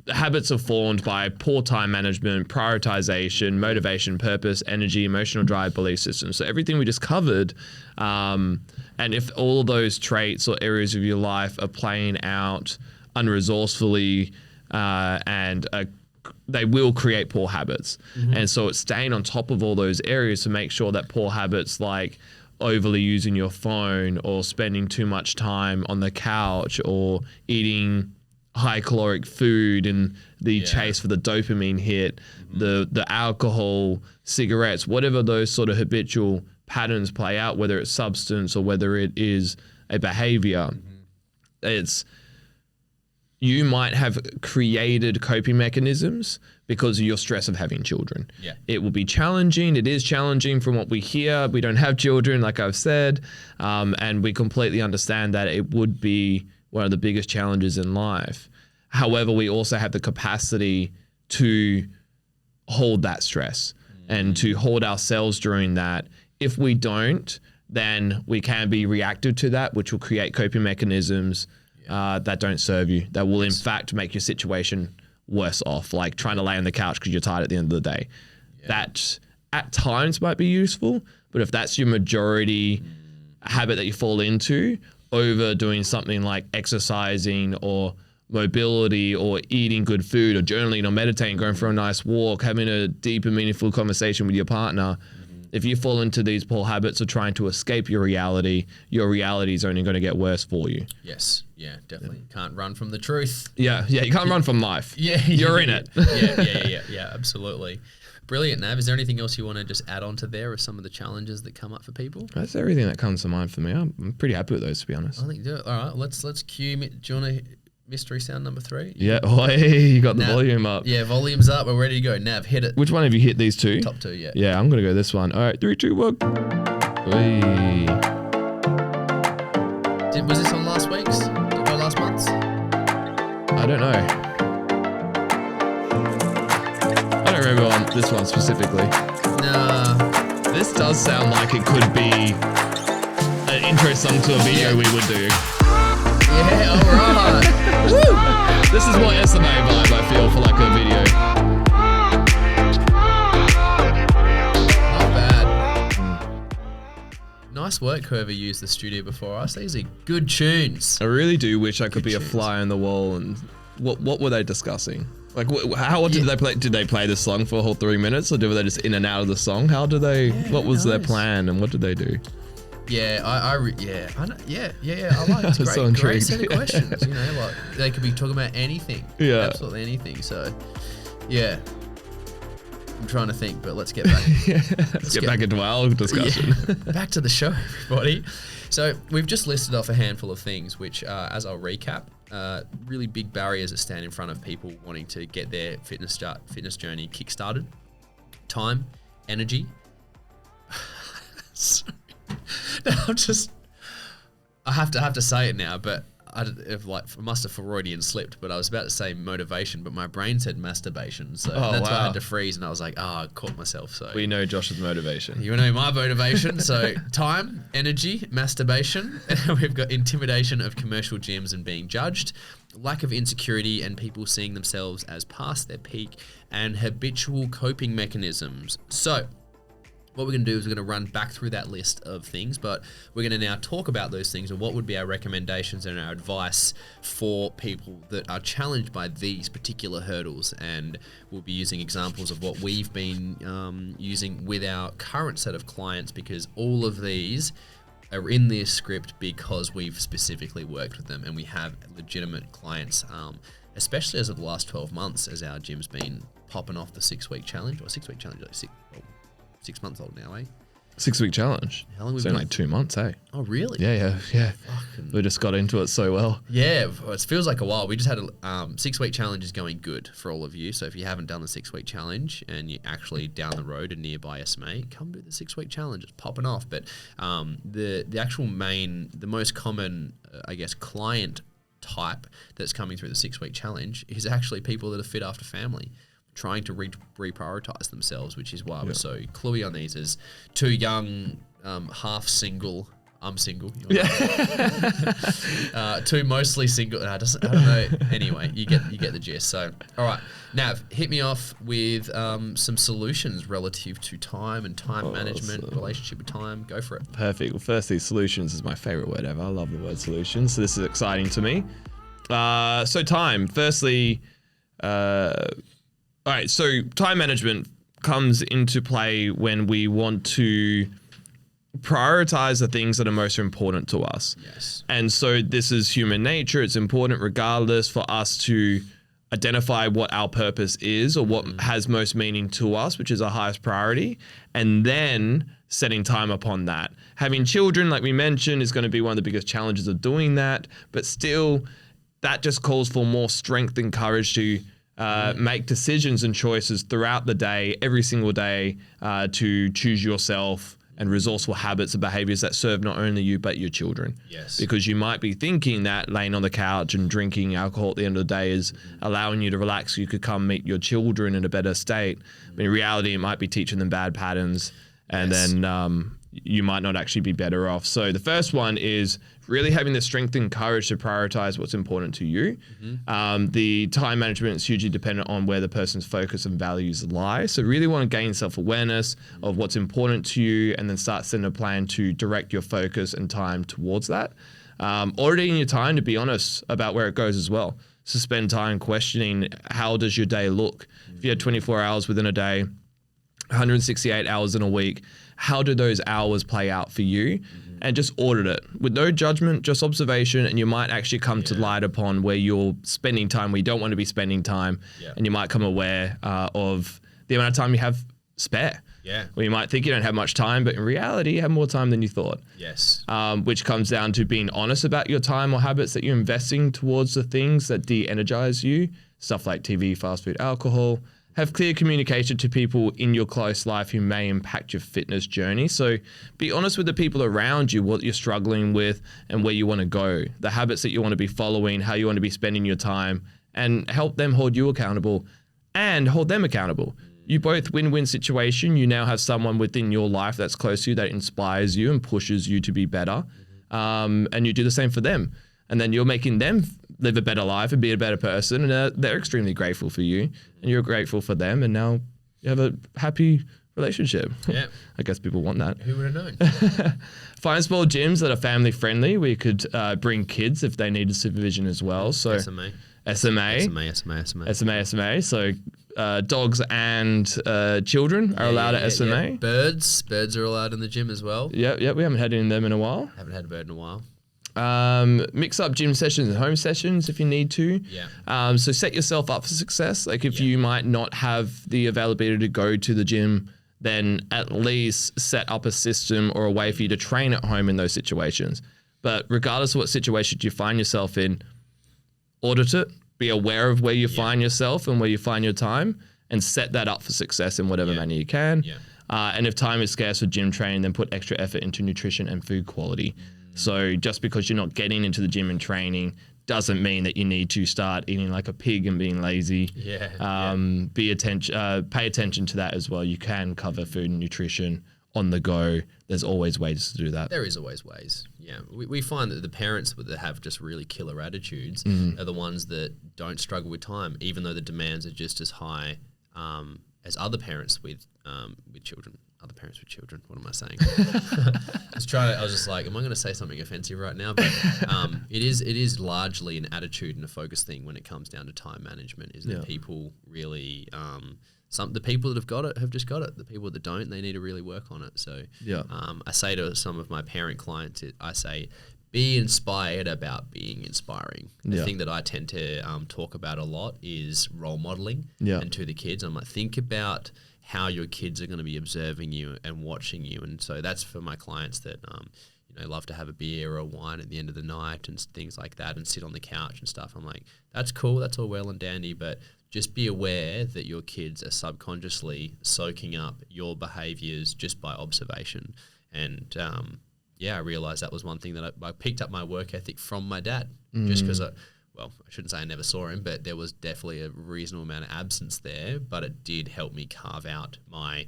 Speaker 2: habits are formed by poor time management, prioritization, motivation, purpose, energy, emotional drive, belief systems. So everything we just covered. And if all of those traits or areas of your life are playing out unresourcefully and they will create poor habits. And so it's staying on top of all those areas to make sure that poor habits like overly using your phone, or spending too much time on the couch, or eating high caloric food and the chase for the dopamine hit, the alcohol, cigarettes, whatever those sort of habitual patterns play out, whether it's substance or whether it is a behavior, you might have created coping mechanisms because of your stress of having children. It will be challenging. It is challenging from what we hear. We don't have children, like I've said, and we completely understand that it would be one of the biggest challenges in life. However, we also have the capacity to hold that stress and to hold ourselves during that. If we don't, then we can be reactive to that, which will create coping mechanisms that don't serve you, that will in fact make your situation worse off, like trying to lay on the couch because you're tired at the end of the day. That at times might be useful, but if that's your majority habit that you fall into over doing something like exercising or mobility or eating good food or journaling or meditating, going for a nice walk, having a deep and meaningful conversation with your partner, if you fall into these poor habits of trying to escape your reality is only going to get worse for you.
Speaker 1: Yes. Yeah, definitely. Can't run from the truth.
Speaker 2: Yeah. You can't run from life.
Speaker 1: Yeah.
Speaker 2: You're in it.
Speaker 1: Yeah, absolutely. Brilliant, Nav. Is there anything else you want to just add on to there of some of the challenges that come up for people?
Speaker 2: That's everything that comes to mind for me. I'm pretty happy with those, to be honest.
Speaker 1: I think do it. All right, let's cue. Do you want to mystery sound number 3?
Speaker 2: Yeah. Oh, hey, you got the
Speaker 1: Nav,
Speaker 2: volume up.
Speaker 1: Yeah, volume's up. We're ready to go. Nav, hit it.
Speaker 2: Which one have you hit? These two?
Speaker 1: Top 2, yeah.
Speaker 2: Yeah, I'm going to go this one. All right, 3, 2, 1. Hey.
Speaker 1: Was this on last week's? Did it go last month's?
Speaker 2: I don't know. I don't remember on this one specifically.
Speaker 1: Nah.
Speaker 2: This does sound like it could be an intro song to a video we would do.
Speaker 1: Yeah, alright.
Speaker 2: Woo! This is more SMA vibe, I feel, for like a video.
Speaker 1: Not bad. Nice work, whoever used the studio before us. These are good tunes.
Speaker 2: I really do wish I could be a
Speaker 1: tunes.
Speaker 2: fly on the wall. And what were they discussing? Like, how did they play? Did they play the song for a whole 3 minutes, or were they just in and out of the song? How did they? What was their plan, and what did they do?
Speaker 1: Yeah, I know. I like it. It's
Speaker 2: So
Speaker 1: great set of
Speaker 2: intrigued.
Speaker 1: questions. You know, like they could be talking about anything.
Speaker 2: Yeah.
Speaker 1: Absolutely anything. So, yeah. I'm trying to think, but let's get back.
Speaker 2: Let's get back into our discussion.
Speaker 1: Yeah. Back to the show, everybody. So we've just listed off a handful of things, which, as I'll recap, really big barriers that stand in front of people wanting to get their fitness journey kickstarted. Time, energy. Sorry. I have to say it now, but I must have Freudian slipped, but I was about to say motivation, but my brain said masturbation, so that's why I had to freeze, and I was like, I caught myself. So
Speaker 2: We know Josh's motivation.
Speaker 1: you know my motivation. So time, energy, masturbation. We've got intimidation of commercial gyms and being judged, lack of insecurity and people seeing themselves as past their peak, and habitual coping mechanisms. So what we're going to do is we're going to run back through that list of things, but we're going to now talk about those things and what would be our recommendations and our advice for people that are challenged by these particular hurdles. And we'll be using examples of what we've been using with our current set of clients, because all of these are in this script because we've specifically worked with them and we have legitimate clients, especially as of the last 12 months, as our gym's been popping off the 6-week challenge, or 6-week challenge, like 6 months old now, eh?
Speaker 2: 6-week challenge.
Speaker 1: How long
Speaker 2: It's
Speaker 1: we've
Speaker 2: only
Speaker 1: been-
Speaker 2: like 2 months, hey?
Speaker 1: Oh, really?
Speaker 2: Yeah. We just got into it so well.
Speaker 1: Yeah, it feels like a while. We just had a 6-week challenge is going good for all of you. So if you haven't done the 6-week challenge and you're actually down the road and nearby SMA, come do the 6-week challenge. It's popping off. But the actual the most common, client type that's coming through the 6-week challenge is actually people that are fit after family, trying to reprioritize themselves, which is why I was so cluey on these as 2 young, half single. I'm single. Yeah. 2 mostly single. I don't know. Anyway, you get the gist. So, all right, Nav, hit me off with some solutions relative to time and time management, relationship with time. Go for it.
Speaker 2: Perfect. Well, firstly, solutions is my favorite word ever. I love the word solutions. So this is exciting to me. So time. Firstly, all right, so time management comes into play when we want to prioritize the things that are most important to us.
Speaker 1: Yes.
Speaker 2: And so this is human nature. It's important regardless for us to identify what our purpose is or what has most meaning to us, which is our highest priority, and then setting time upon that. Having children, like we mentioned, is going to be one of the biggest challenges of doing that, but still that just calls for more strength and courage to make decisions and choices throughout the day, every single day, to choose yourself and resourceful habits and behaviors that serve not only you but your children.
Speaker 1: Yes.
Speaker 2: Because you might be thinking that laying on the couch and drinking alcohol at the end of the day is allowing you to relax so you could come meet your children in a better state. But in reality, it might be teaching them bad patterns, and then you might not actually be better off. So the first one is really having the strength and courage to prioritize what's important to you. The time management is hugely dependent on where the person's focus and values lie. So really want to gain self-awareness of what's important to you, and then start setting a plan to direct your focus and time towards that. Auditing your time, to be honest, about where it goes as well. So spend time questioning, how does your day look? If you had 24 hours within a day, 168 hours in a week, how do those hours play out for you? And just audit it with no judgment, just observation, and you might actually come to light upon where you're spending time where you don't want to be spending time, and you might come aware of the amount of time you have spare. Well, you might think you don't have much time, but in reality, you have more time than you thought. Which comes down to being honest about your time or habits that you're investing towards the things that de-energize you, stuff like TV, fast food, alcohol. Have clear communication to people in your close life who may impact your fitness journey. So be honest with the people around you, what you're struggling with and where you want to go, the habits that you want to be following, how you want to be spending your time, and help them hold you accountable and hold them accountable. You both win-win situation. You now have someone within your life that's close to you that inspires you and pushes you to be better. And you do the same for them. And then you're making them live a better life and be a better person. And they're extremely grateful for you, and you're grateful for them. And now you have a happy relationship. I guess people want that.
Speaker 1: Who would have known?
Speaker 2: Find small gyms that are family friendly. We could bring kids if they needed supervision as well. So SMA. So dogs and children are allowed at SMA.
Speaker 1: Birds are allowed in the gym as well.
Speaker 2: We haven't had any of them in a while.
Speaker 1: Haven't had a bird in a while.
Speaker 2: Mix up gym sessions and home sessions if you need to. So set yourself up for success. Like if you might not have the availability to go to the gym, then at least set up a system or a way for you to train at home in those situations. But regardless of what situations you find yourself in, audit it, be aware of where you find yourself and where you find your time, and set that up for success in whatever manner you can. And if time is scarce for gym training, then put extra effort into nutrition and food quality. So just because you're not getting into the gym and training doesn't mean that you need to start eating like a pig and being lazy. Pay attention to that as well. You can cover food and nutrition on the go. There's always ways to do that.
Speaker 1: There is always ways. We find that the parents that have just really killer attitudes are the ones that don't struggle with time, even though the demands are just as high as other parents with children. Other parents with children. What am I saying? I was just like, am I going to say something offensive right now? But it is largely an attitude and a focus thing when it comes down to time management. Is that people really the people that have got it have just got it. The people that don't, they need to really work on it. So I say to some of my parent clients, I say, be inspired about being inspiring. The thing that I tend to talk about a lot is role modeling. And to the kids, I'm like, think about how your kids are going to be observing you and watching you. And so that's for my clients that love to have a beer or a wine at the end of the night and things like that, and sit on the couch and stuff. I'm like, that's cool, that's all well and dandy, but just be aware that your kids are subconsciously soaking up your behaviors just by observation. And I realized that was one thing that I picked up my work ethic from my dad, just because I shouldn't say I never saw him, but there was definitely a reasonable amount of absence there, but it did help me carve out my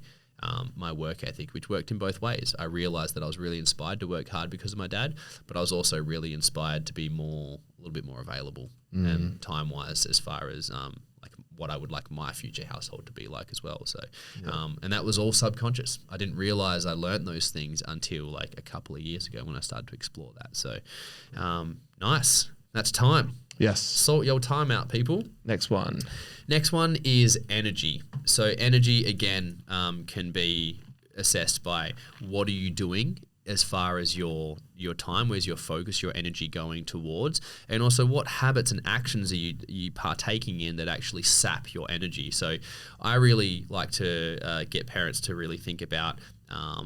Speaker 1: work ethic, which worked in both ways. I realized that I was really inspired to work hard because of my dad, but I was also really inspired to be a little bit more available and time-wise as far as like what I would like my future household to be like as well. So, and that was all subconscious. I didn't realize I learned those things until like a couple of years ago when I started to explore that. So, nice. That's time.
Speaker 2: Yes.
Speaker 1: Sort your time out, people.
Speaker 2: Next one
Speaker 1: is energy. So energy, again, can be assessed by what are you doing as far as your time, where's your focus, your energy going towards, and also what habits and actions are you partaking in that actually sap your energy. So I really like to get parents to really think about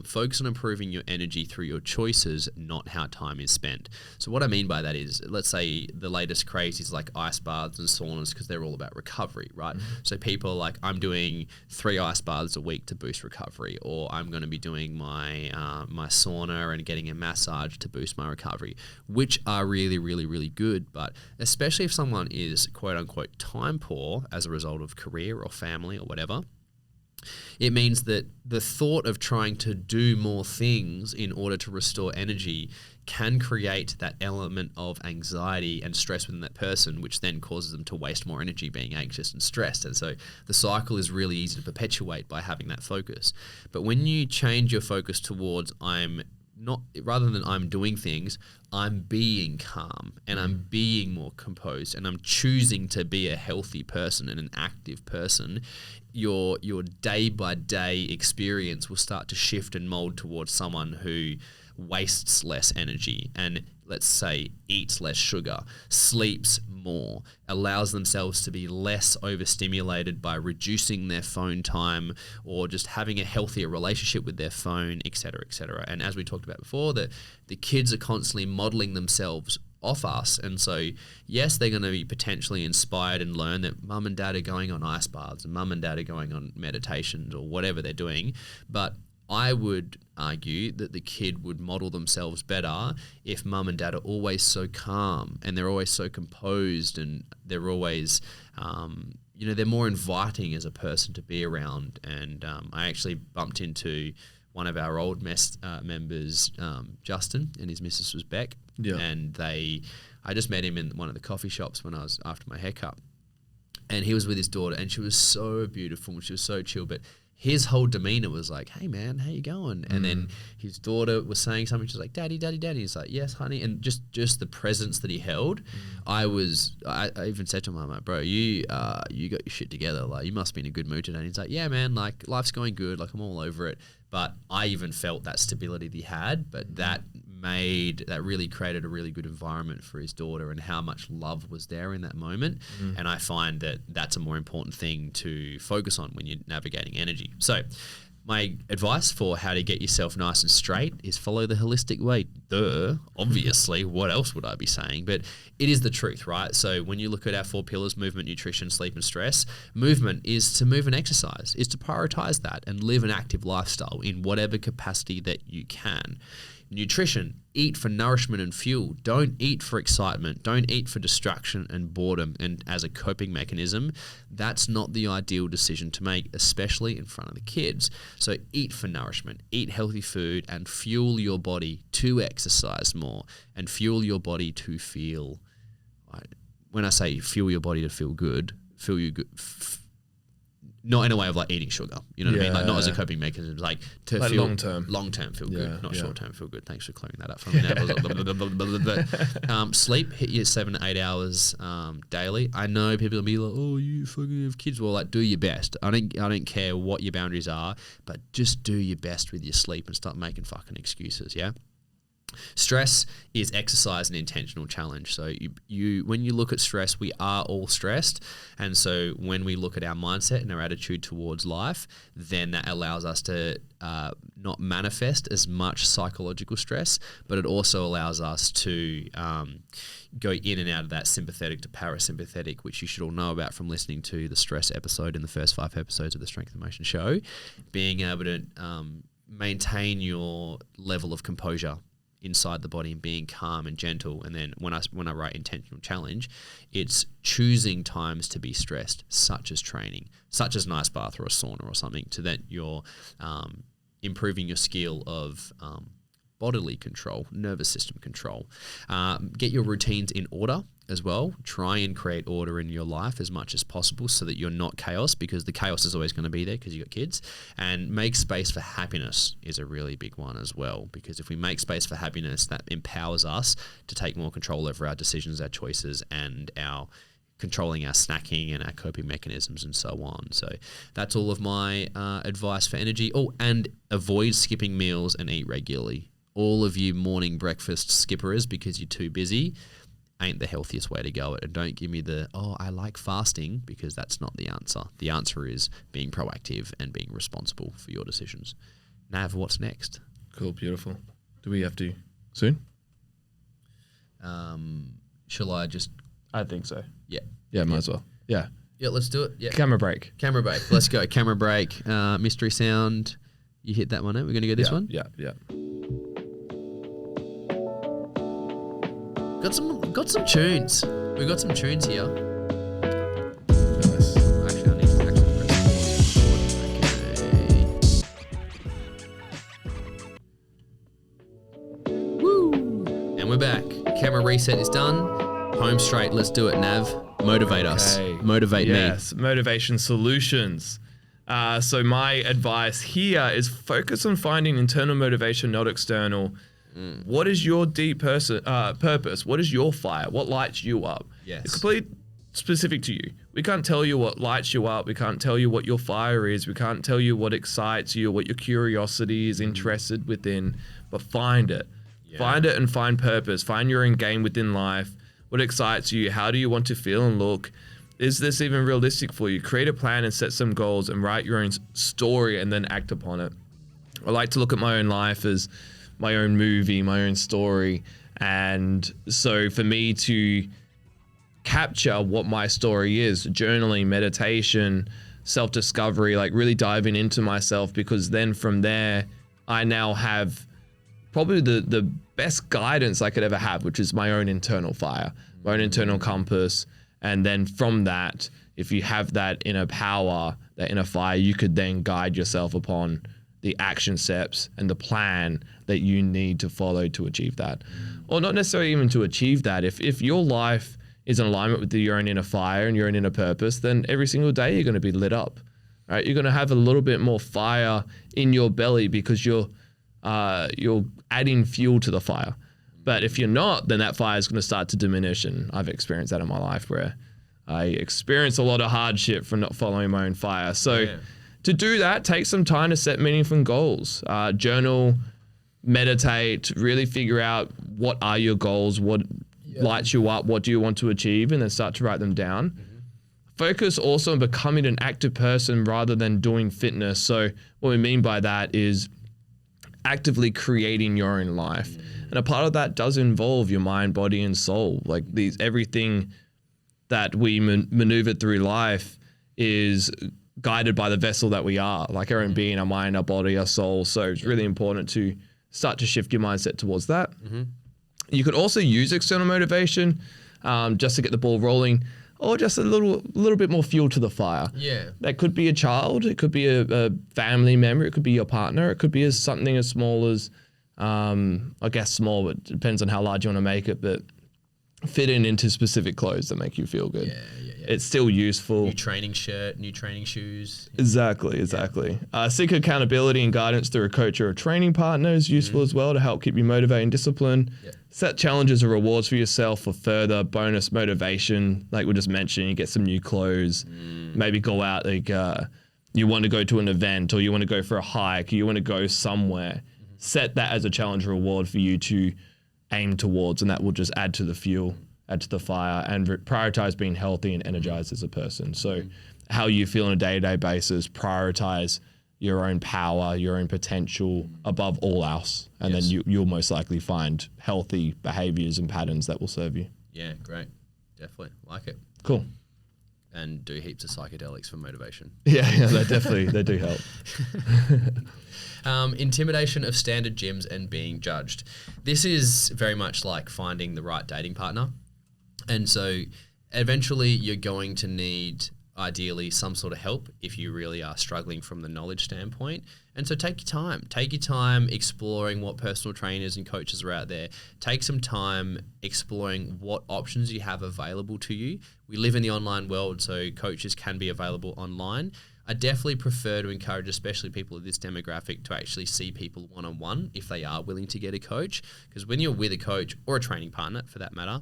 Speaker 1: focus on improving your energy through your choices, not how time is spent. So what I mean by that is, let's say the latest craze is like ice baths and saunas because they're all about recovery, right? So people are like, I'm doing 3 ice baths a week to boost recovery, or I'm going to be doing my my sauna and getting a massage to boost my recovery, which are really, really, really good. But especially if someone is quote unquote time poor as a result of career or family or whatever, it means that the thought of trying to do more things in order to restore energy can create that element of anxiety and stress within that person, which then causes them to waste more energy being anxious and stressed. And so the cycle is really easy to perpetuate by having that focus. But when you change your focus towards rather than I'm doing things, I'm being calm and I'm being more composed and I'm choosing to be a healthy person and an active person, your day by day experience will start to shift and mold towards someone who wastes less energy and, let's say, eats less sugar, sleeps more, allows themselves to be less overstimulated by reducing their phone time or just having a healthier relationship with their phone, et cetera, et cetera. And as we talked about before, the kids are constantly modeling themselves off us. And so, yes, they're going to be potentially inspired and learn that mum and dad are going on ice baths and mum and dad are going on meditations or whatever they're doing. But I would argue that the kid would model themselves better if mum and dad are always so calm and they're always so composed and they're always, they're more inviting as a person to be around. And I actually bumped into one of our old members, Justin, and his missus was Beck.
Speaker 2: Yeah.
Speaker 1: And I just met him in one of the coffee shops when I was after my haircut. And he was with his daughter and she was so beautiful and she was so chill, but his whole demeanor was like, hey man, how you going? And then his daughter was saying something, she's like, daddy, daddy, daddy. He's like, yes, honey. And just the presence that he held, I even said to him, I'm like, bro, you got your shit together. Like, you must be in a good mood today. And he's like, yeah, man, like life's going good. Like, I'm all over it. But I even felt that stability that he had, but that really created a really good environment for his daughter and how much love was there in that moment. And I find that that's a more important thing to focus on when you're navigating energy. So my advice for how to get yourself nice and straight is follow the holistic way. Obviously, what else would I be saying? But it is the truth, right? So when you look at our 4 pillars, movement, nutrition, sleep, and stress, movement is to move and exercise, is to prioritize that and live an active lifestyle in whatever capacity that you can. Nutrition, eat for nourishment and fuel. Don't eat for excitement. Don't eat for distraction and boredom and as a coping mechanism. That's not the ideal decision to make, especially in front of the kids. So eat for nourishment, eat healthy food and fuel your body to exercise more and fuel your body to feel, when I say fuel your body to feel good, feel you good, not in a way of like eating sugar, you know what I mean? Like not as a coping mechanism, like to
Speaker 2: like
Speaker 1: feel
Speaker 2: long term
Speaker 1: feel good, not short term feel good. Thanks for clearing that up for me. Sleep, hit your 7 to 8 hours daily. I know people will be like, oh, you fucking have kids. Well, like do your best. I don't care what your boundaries are, but just do your best with your sleep and stop making fucking excuses. Yeah. Stress is exercise and intentional challenge. So you when you look at stress, we are all stressed. And so when we look at our mindset and our attitude towards life, then that allows us to not manifest as much psychological stress, but it also allows us to go in and out of that sympathetic to parasympathetic, which you should all know about from listening to the stress episode in the first 5 episodes of the Strength and Motion show. Being able to maintain your level of composure inside the body and being calm and gentle. And then when I write intentional challenge, it's choosing times to be stressed, such as training, such as an ice bath or a sauna or something, to that you're improving your skill of bodily control, nervous system control. Get your routines in order as well. Try and create order in your life as much as possible so that you're not chaos, because the chaos is always going to be there because you've got kids. And make space for happiness is a really big one as well, because if we make space for happiness, that empowers us to take more control over our decisions, our choices, and our controlling our snacking and our coping mechanisms and so on. So that's all of my advice for energy. Oh, and avoid skipping meals and eat regularly. All of you morning breakfast skipperers, because you're too busy, ain't the healthiest way to go. And don't give me I like fasting, because that's not the answer. The answer is being proactive and being responsible for your decisions. Nav, what's next?
Speaker 2: Cool, beautiful. Do we have to soon?
Speaker 1: Shall I just?
Speaker 2: I think so.
Speaker 1: Yeah.
Speaker 2: Yeah, might as well. Yeah.
Speaker 1: Yeah, let's do it. Yeah.
Speaker 2: Camera break.
Speaker 1: Camera break. Let's go. Camera break. Mystery sound. You hit that one out. We're going to go this one.
Speaker 2: Yeah, yeah.
Speaker 1: Got some tunes. We got some tunes here.
Speaker 2: Nice.
Speaker 1: Actually, I need to actually press pause. Okay. Woo! And we're back. Camera reset is done. Home straight. Let's do it, Nav. Motivate us. Motivate me.
Speaker 2: Yes, motivation solutions. So my advice here is focus on finding internal motivation, not external. What is your deep purpose? What is your fire? What lights you up?
Speaker 1: Yes.
Speaker 2: It's completely specific to you. We can't tell you what lights you up. We can't tell you what your fire is. We can't tell you what excites you or what your curiosity is interested within, but find it. Yeah. Find it and find purpose. Find your end game within life. What excites you? How do you want to feel and look? Is this even realistic for you? Create a plan and set some goals and write your own story and then act upon it. I like to look at my own life as my own movie, my own story. And so for me to capture what my story is, journaling, meditation, self-discovery, like really diving into myself, because then from there, I now have probably the best guidance I could ever have, which is my own internal fire, my own internal compass. And then from that, if you have that inner power, that inner fire, you could then guide yourself upon the action steps and the plan that you need to follow to achieve that. Or not necessarily even to achieve that. If your life is in alignment with your own inner fire and your own inner purpose, then every single day you're going to be lit up, right? You're going to have a little bit more fire in your belly because you're adding fuel to the fire. But if you're not, then that fire is going to start to diminish. And I've experienced that in my life where I experienced a lot of hardship from not following my own fire. So to do that, take some time to set meaningful goals. Journal, meditate, really figure out what are your goals, what lights you up, what do you want to achieve, and then start to write them down. Focus also on becoming an active person rather than doing fitness. So what we mean by that is actively creating your own life. And a part of that does involve your mind, body, and soul. Like everything that we maneuver through life is guided by the vessel that we are, like our own being, our mind, our body, our soul. So it's really important to start to shift your mindset towards that. You could also use external motivation just to get the ball rolling, or just a little bit more fuel to the fire.
Speaker 1: Yeah.
Speaker 2: That could be a child, it could be a family member, it could be your partner, it could be something as small as, I guess small, but it depends on how large you want to make it, but fitting into specific clothes that make you feel good.
Speaker 1: Yeah.
Speaker 2: It's still useful.
Speaker 1: New training shirt, new training shoes.
Speaker 2: Exactly. Seek accountability and guidance through a coach or a training partner is useful as well to help keep you motivated and disciplined. Set challenges or rewards for yourself for further bonus motivation. Like we just mentioned, you get some new clothes, maybe go out, like you want to go to an event or you want to go for a hike, or you want to go somewhere. Set that as a challenge or reward for you to aim towards, and that will just add to the fuel, add to the fire, and prioritize being healthy and energized as a person. So how you feel on a day-to-day basis, prioritize your own power, your own potential above all else. And then you'll most likely find healthy behaviors and patterns that will serve you.
Speaker 1: Yeah, great. Definitely. Like it.
Speaker 2: Cool.
Speaker 1: And do heaps of psychedelics for motivation.
Speaker 2: Yeah, they do help.
Speaker 1: Intimidation of standard gyms and being judged. This is very much like finding the right dating partner. And so eventually you're going to need ideally some sort of help if you really are struggling from the knowledge standpoint. And so take your time exploring what personal trainers and coaches are out there. Take some time exploring what options you have available to you. We live in the online world, so coaches can be available online. I definitely prefer to encourage, especially people of this demographic, to actually see people one-on-one if they are willing to get a coach. Because when you're with a coach or a training partner, for that matter,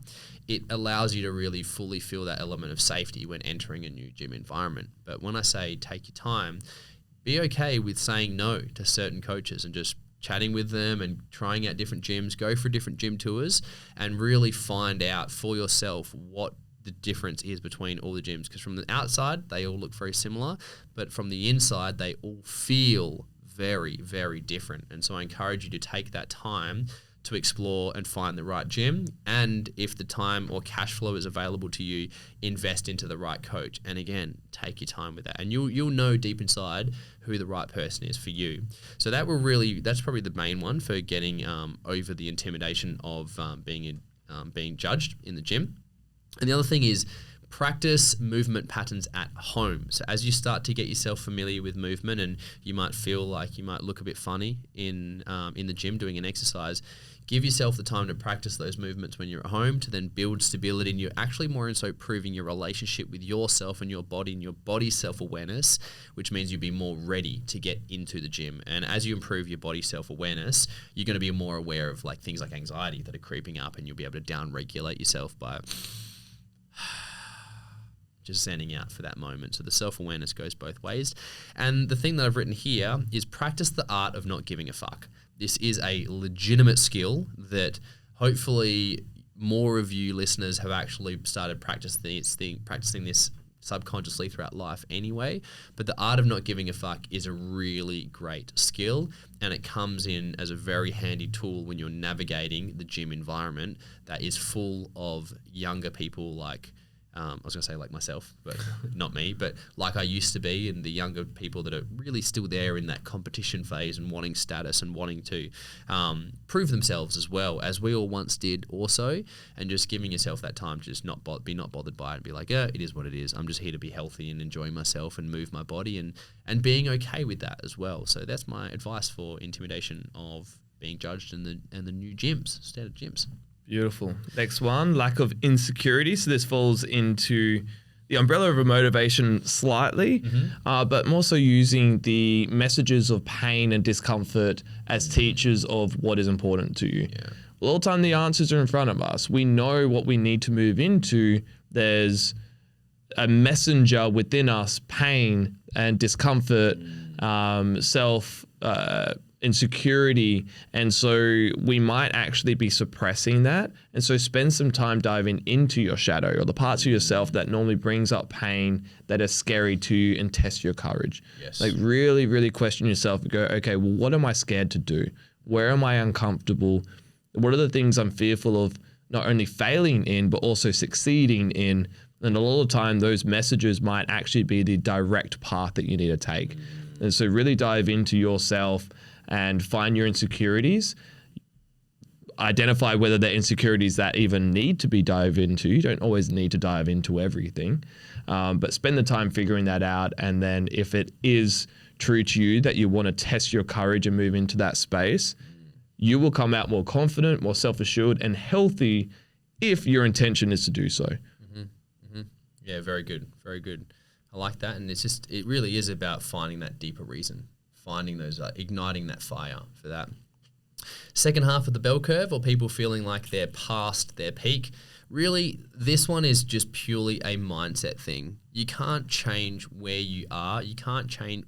Speaker 1: it allows you to really fully feel that element of safety when entering a new gym environment. But when I say take your time, be okay with saying no to certain coaches and just chatting with them and trying out different gyms, go for different gym tours and really find out for yourself what the difference is between all the gyms, because from the outside they all look very similar, but from the inside they all feel very, very different. And so I encourage you to take that time to explore and find the right gym. And if the time or cash flow is available to you, invest into the right coach. And again, take your time with that. And you'll know deep inside who the right person is for you. So that's probably the main one for getting over the intimidation of being judged in the gym. And the other thing is practice movement patterns at home. So as you start to get yourself familiar with movement, and you might feel like you might look a bit funny in the gym doing an exercise, give yourself the time to practice those movements when you're at home to then build stability, and you're actually more and so proving your relationship with yourself and your body and your body's self-awareness, which means you'll be more ready to get into the gym. And as you improve your body self-awareness, you're going to be more aware of like things like anxiety that are creeping up, and you'll be able to down-regulate yourself by just sending out for that moment. So the self-awareness goes both ways. And the thing that I've written here is practice the art of not giving a fuck. This is a legitimate skill that hopefully more of you listeners have actually started practicing this subconsciously throughout life anyway. But the art of not giving a fuck is a really great skill, and it comes in as a very handy tool when you're navigating the gym environment that is full of younger people like I was going to say like myself, but not me, but like I used to be, and the younger people that are really still there in that competition phase and wanting status and wanting to prove themselves as well, as we all once did also, and just giving yourself that time to just not bothered by it and be like, yeah, it is what it is. I'm just here to be healthy and enjoy myself and move my body and being okay with that as well. So that's my advice for intimidation of being judged in the new gyms, standard gyms.
Speaker 2: Beautiful. Next one, lack of insecurity. So this falls into the umbrella of a motivation slightly, but more so using the messages of pain and discomfort as teachers of what is important to you.
Speaker 1: Yeah.
Speaker 2: Well, all the time the answers are in front of us. We know what we need to move into. There's a messenger within us, pain and discomfort, insecurity, and so we might actually be suppressing that. And so spend some time diving into your shadow, or the parts of yourself that normally brings up pain, that are scary to you, and test your courage.
Speaker 1: Yes.
Speaker 2: Like really, really question yourself and go, okay, well, what am I scared to do? Where am I uncomfortable? What are the things I'm fearful of not only failing in, but also succeeding in? And a lot of the time, those messages might actually be the direct path that you need to take. And so really dive into yourself and find your insecurities, identify whether they're insecurities that even need to be dived into. You don't always need to dive into everything, but spend the time figuring that out. And then if it is true to you that you want to test your courage and move into that space, you will come out more confident, more self-assured and healthy if your intention is to do so.
Speaker 1: Yeah, very good. Very good. I like that. And it really is about finding that deeper reason, finding those, igniting that fire for that. Second half of the bell curve, or people feeling like they're past their peak. Really, this one is just purely a mindset thing. You can't change where you are. You can change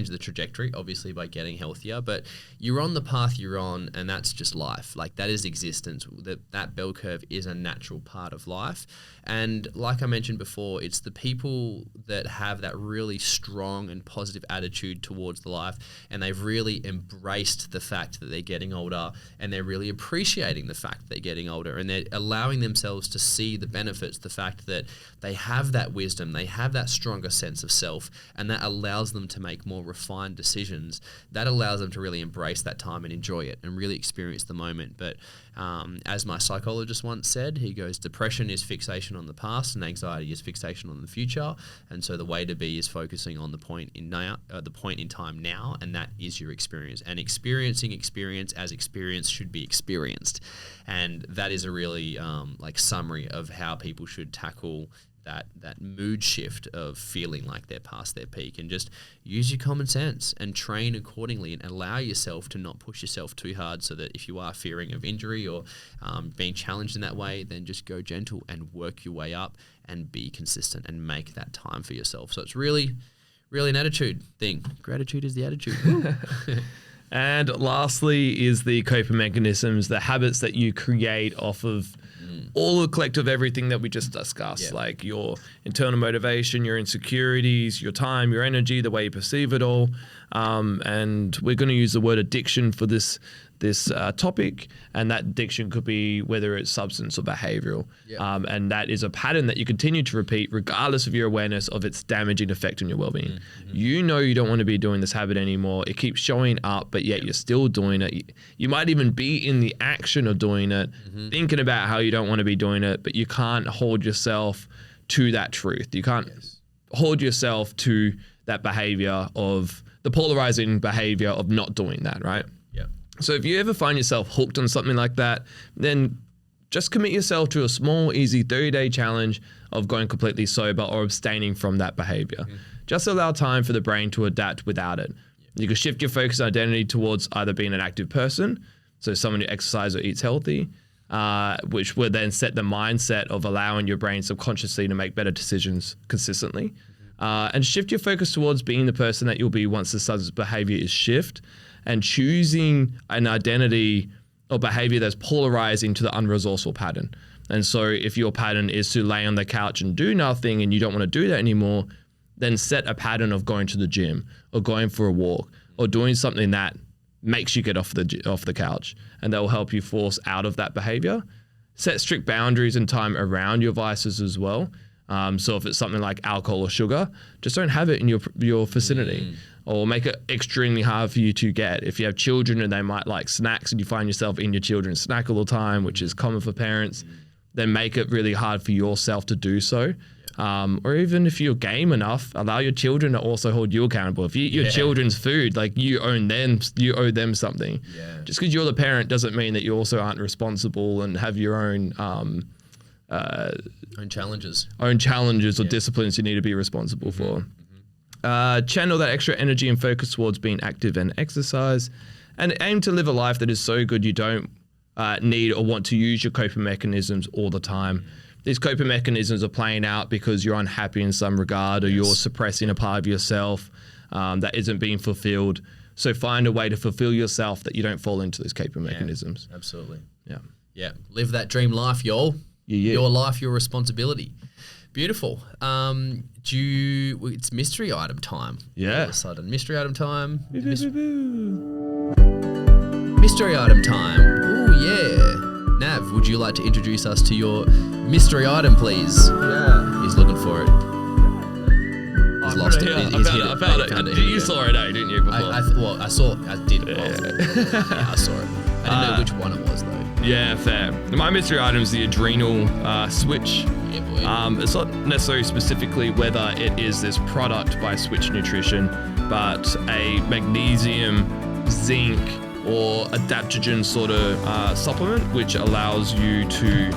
Speaker 1: the trajectory, obviously, by getting healthier, but you're on the path you're on, and that's just life. Like, that is existence. That bell curve is a natural part of life. And like I mentioned before, it's the people that have that really strong and positive attitude towards the life, and they've really embraced the fact that they're getting older, and they're really appreciating the fact that they're getting older, and they're allowing themselves to see the benefits, the fact that they have that wisdom, they have that stronger sense of self, and that allows them to make more refined decisions. That allows them to really embrace that time and enjoy it and really experience the moment. But as my psychologist once said, he goes, depression is fixation on the past and anxiety is fixation on the future. And so the way to be is focusing on the point in time now, and that is your experience. And experiencing experience as experience should be experienced. And that is a really summary of how people should tackle that mood shift of feeling like they're past their peak, and just use your common sense and train accordingly, and allow yourself to not push yourself too hard, so that if you are fearing of injury or being challenged in that way, then just go gentle and work your way up and be consistent and make that time for yourself. So it's really, really an attitude thing. Gratitude is the attitude. And
Speaker 2: lastly is the coping mechanisms, the habits that you create off of all the collective everything that we just discussed, like your internal motivation, your insecurities, your time, your energy, the way you perceive it all. And we're going to use the word addiction for this topic, and that addiction could be whether it's substance or behavioral. And that is a pattern that you continue to repeat regardless of your awareness of its damaging effect on your well-being. You know you don't want to be doing this habit anymore. It keeps showing up, but yet you're still doing it. You might even be in the action of doing it, thinking about how you don't want to be doing it, but you can't hold yourself to that truth. You can't hold yourself to that behavior of the polarizing behavior of not doing that, right? So if you ever find yourself hooked on something like that, then just commit yourself to a small, easy 30-day challenge of going completely sober or abstaining from that behavior. Just allow time for the brain to adapt without it. You can shift your focus and identity towards either being an active person, so someone who exercises or eats healthy, which will then set the mindset of allowing your brain subconsciously to make better decisions consistently. And shift your focus towards being the person that you'll be once the substance behavior is shift, and choosing an identity or behavior that's polarizing to the unresourceful pattern. And so if your pattern is to lay on the couch and do nothing and you don't want to do that anymore, then set a pattern of going to the gym or going for a walk or doing something that makes you get off the couch, and that will help you force out of that behavior. Set strict boundaries and time around your vices as well. So if it's something like alcohol or sugar, just don't have it in your vicinity, or make it extremely hard for you to get. If you have children and they might like snacks and you find yourself in your children's snack all the time, which is common for parents, then make it really hard for yourself to do so. Or even if you're game enough, allow your children to also hold you accountable. If you eat your children's food, like you owe them something. Just because you're the parent doesn't mean that you also aren't responsible and have your own
Speaker 1: own challenges
Speaker 2: or disciplines you need to be responsible for. Channel that extra energy and focus towards being active and exercise, and aim to live a life that is so good you don't need or want to use your coping mechanisms all the time. These coping mechanisms are playing out because you're unhappy in some regard, or you're suppressing a part of yourself that isn't being fulfilled. So find a way to fulfill yourself that you don't fall into those coping mechanisms.
Speaker 1: Absolutely.
Speaker 2: Yeah.
Speaker 1: Live that dream life, y'all. Your life, your responsibility. Beautiful. It's mystery item time. All of a sudden, mystery item time. Mystery item time. Oh yeah. Nav, would you like to introduce us to your mystery item, please?
Speaker 2: Yeah.
Speaker 1: He's looking for it. He's lost it.
Speaker 2: I found it. You saw it, didn't you? Before?
Speaker 1: I did. I saw it. I didn't know which one it was though.
Speaker 2: Yeah, fair. My mystery item is the adrenal switch.
Speaker 1: Yeah, boy.
Speaker 2: It's not necessarily specifically whether it is this product by Switch Nutrition, but a magnesium, zinc, or adaptogen sort of supplement, which allows you to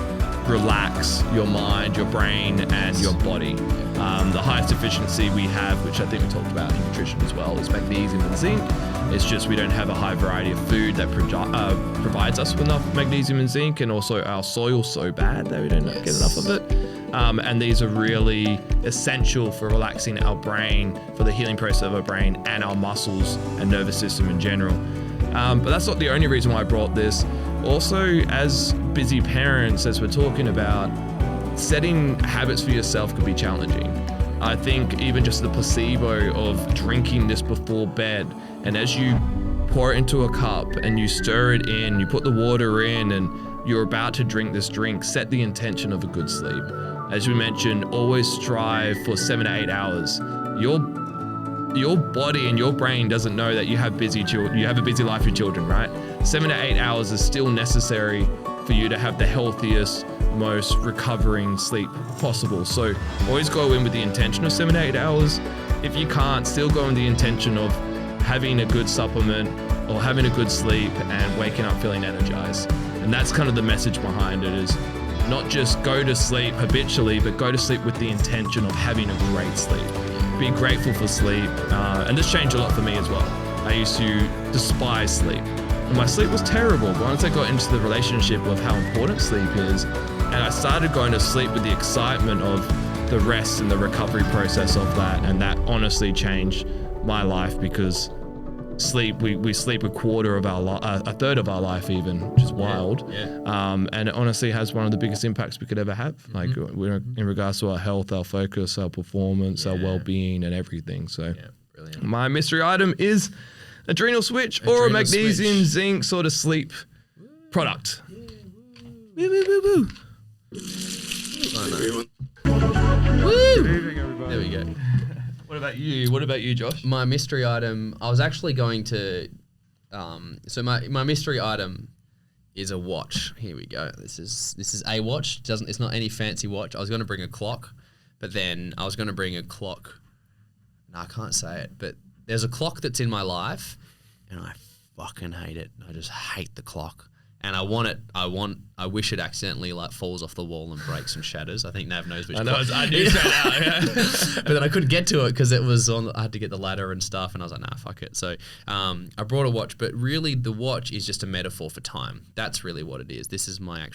Speaker 2: relax your mind, your brain, and your body. The highest efficiency we have, which I think we talked about in nutrition as well, is magnesium and zinc. It's just we don't have a high variety of food that provides us with enough magnesium and zinc, and also our soil's so bad that we don't get enough of it. And these are really essential for relaxing our brain, for the healing process of our brain and our muscles and nervous system in general. But that's not the only reason why I brought this. Also, as busy parents, as we're talking about, setting habits for yourself can be challenging. I think even just the placebo of drinking this before bed, and as you pour it into a cup and you stir it in, you put the water in and you're about to drink this drink, set the intention of a good sleep. As we mentioned, always strive for 7 to 8 hours. Your body and your brain doesn't know that you have a busy life with children, right? 7 to 8 hours is still necessary for you to have the healthiest, most recovering sleep possible. So always go in with the intention of 7 to 8 hours. If you can't, still go in the intention of having a good supplement or having a good sleep and waking up feeling energized. And that's kind of the message behind it, is not just go to sleep habitually, but go to sleep with the intention of having a great sleep. Be grateful for sleep. And this changed a lot for me as well. I used to despise sleep. And my sleep was terrible. But once I got into the relationship of how important sleep is, and I started going to sleep with the excitement of the rest and the recovery process of that, and that honestly changed my life, because sleep. We sleep a quarter of our a third of our life even, which is wild. And it honestly has one of the biggest impacts we could ever have. Like we're in regards to our health, our focus, our performance, our well-being, and everything. So my mystery item is adrenal switch or a magnesium zinc sort of sleep product. Woo, woo, woo, woo.
Speaker 3: Everyone.
Speaker 1: Woo! There we go.
Speaker 2: What about you? What about you, Josh?
Speaker 1: My mystery item, I was actually going to, so my mystery item is a watch. Here we go. This is a watch. It's not any fancy watch. I was going to bring a clock, but then I was going to bring a clock. No, I can't say it, but there's a clock that's in my life, and I fucking hate it. I just hate the clock. And I want it. I wish it accidentally like falls off the wall and breaks and shatters. I think Nav knows which.
Speaker 2: I knew straight out. Yeah.
Speaker 1: But then I couldn't get to it because it was on. I had to get the ladder and stuff, and I was like, nah, fuck it. So I brought a watch, but really the watch is just a metaphor for time. That's really what it is. This is my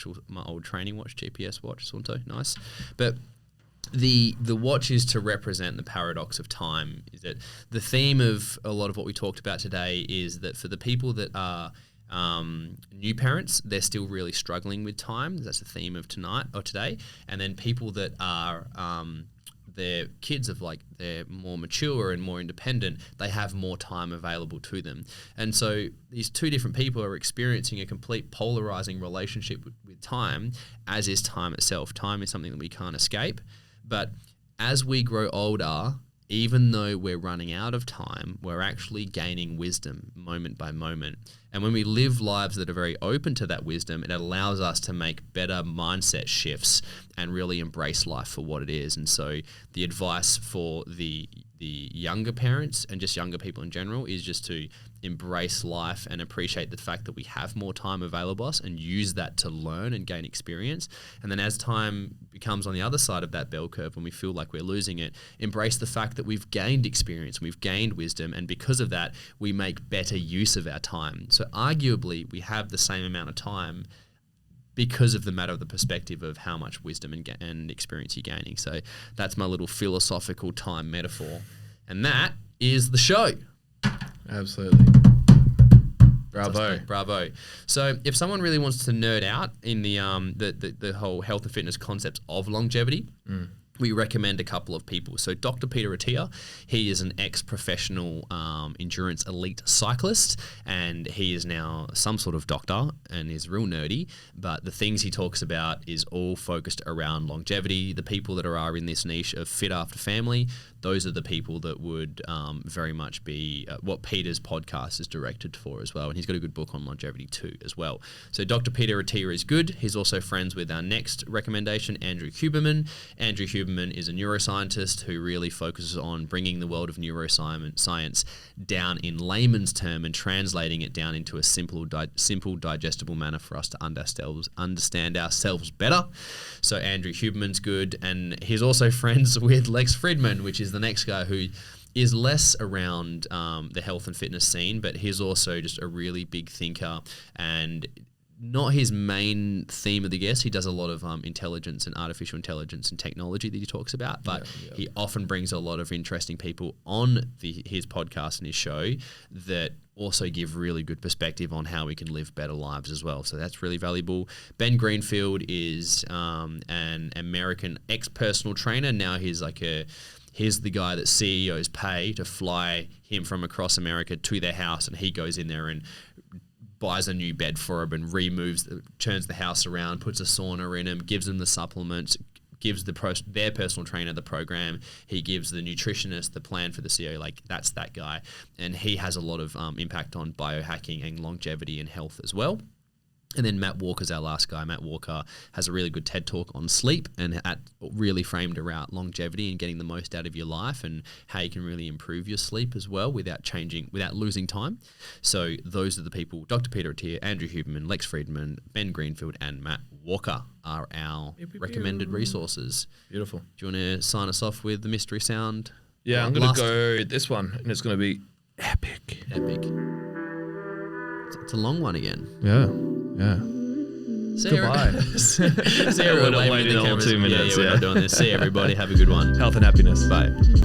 Speaker 1: old training watch, GPS watch, Sunto, nice. But the watch is to represent the paradox of time. Is that the theme of a lot of what we talked about today is that for the people that are new parents, they're still really struggling with time. That's the theme of tonight or today. And then people that are their kids they're more mature and more independent, they have more time available to them. And so these two different people are experiencing a complete polarizing relationship with time, as is time itself. Time is something that we can't escape. But as we grow older, even though we're running out of time, we're actually gaining wisdom moment by moment. And when we live lives that are very open to that wisdom, it allows us to make better mindset shifts and really embrace life for what it is. And so the advice for the younger parents and just younger people in general is just to embrace life and appreciate the fact that we have more time available to us and use that to learn and gain experience. And then as time becomes on the other side of that bell curve and we feel like we're losing it, embrace the fact that we've gained experience, we've gained wisdom, and because of that, we make better use of our time. So arguably, we have the same amount of time because of the matter of the perspective of how much wisdom and experience you're gaining. So that's my little philosophical time metaphor. And that is the show.
Speaker 2: Absolutely. Bravo.
Speaker 1: Bravo. So if someone really wants to nerd out in the whole health and fitness concepts of longevity, we recommend a couple of people. So Dr. Peter Attia, he is an ex-professional endurance elite cyclist, and he is now some sort of doctor and is real nerdy, but the things he talks about is all focused around longevity. The people that are in this niche of fit after family, those are the people that would very much be what Peter's podcast is directed for as well. And he's got a good book on longevity too as well. So Dr. Peter Attia is good. He's also friends with our next recommendation, Andrew Huberman. Andrew Huberman is a neuroscientist who really focuses on bringing the world of neuroscience down in layman's term and translating it down into a simple, digestible manner for us to understand ourselves better. So Andrew Huberman's good. And he's also friends with Lex Fridman, which is the next guy who is less around the health and fitness scene, but he's also just a really big thinker and not his main theme of the guest. He does a lot of intelligence and artificial intelligence and technology that he talks about, but he often brings a lot of interesting people on his podcast and his show that also give really good perspective on how we can live better lives as well. So that's really valuable. Ben Greenfield is an American ex-personal trainer. Now he's the guy that CEOs pay to fly him from across America to their house, and he goes in there and buys a new bed for him and turns the house around, puts a sauna in him, gives them the supplements, gives their personal trainer the program. He gives the nutritionist the plan for the CEO. Like, that's that guy. And he has a lot of impact on biohacking and longevity and health as well. And then Matt Walker's our last guy. Matt Walker has a really good TED Talk on sleep and really framed around longevity and getting the most out of your life and how you can really improve your sleep as well without losing time. So those are the people, Dr. Peter Attia, Andrew Huberman, Lex Fridman, Ben Greenfield, and Matt Walker are our recommended resources.
Speaker 2: Beautiful.
Speaker 1: Do you want to sign us off with the mystery sound?
Speaker 2: Yeah, I'm going to go this one, and it's going to be epic.
Speaker 1: Epic. It's a long one again.
Speaker 2: Yeah.
Speaker 1: Goodbye. See
Speaker 2: We're not waiting all 2 minutes.
Speaker 1: Yeah, we're not doing this. See everybody. Have a good one.
Speaker 2: Health and happiness.
Speaker 1: Bye.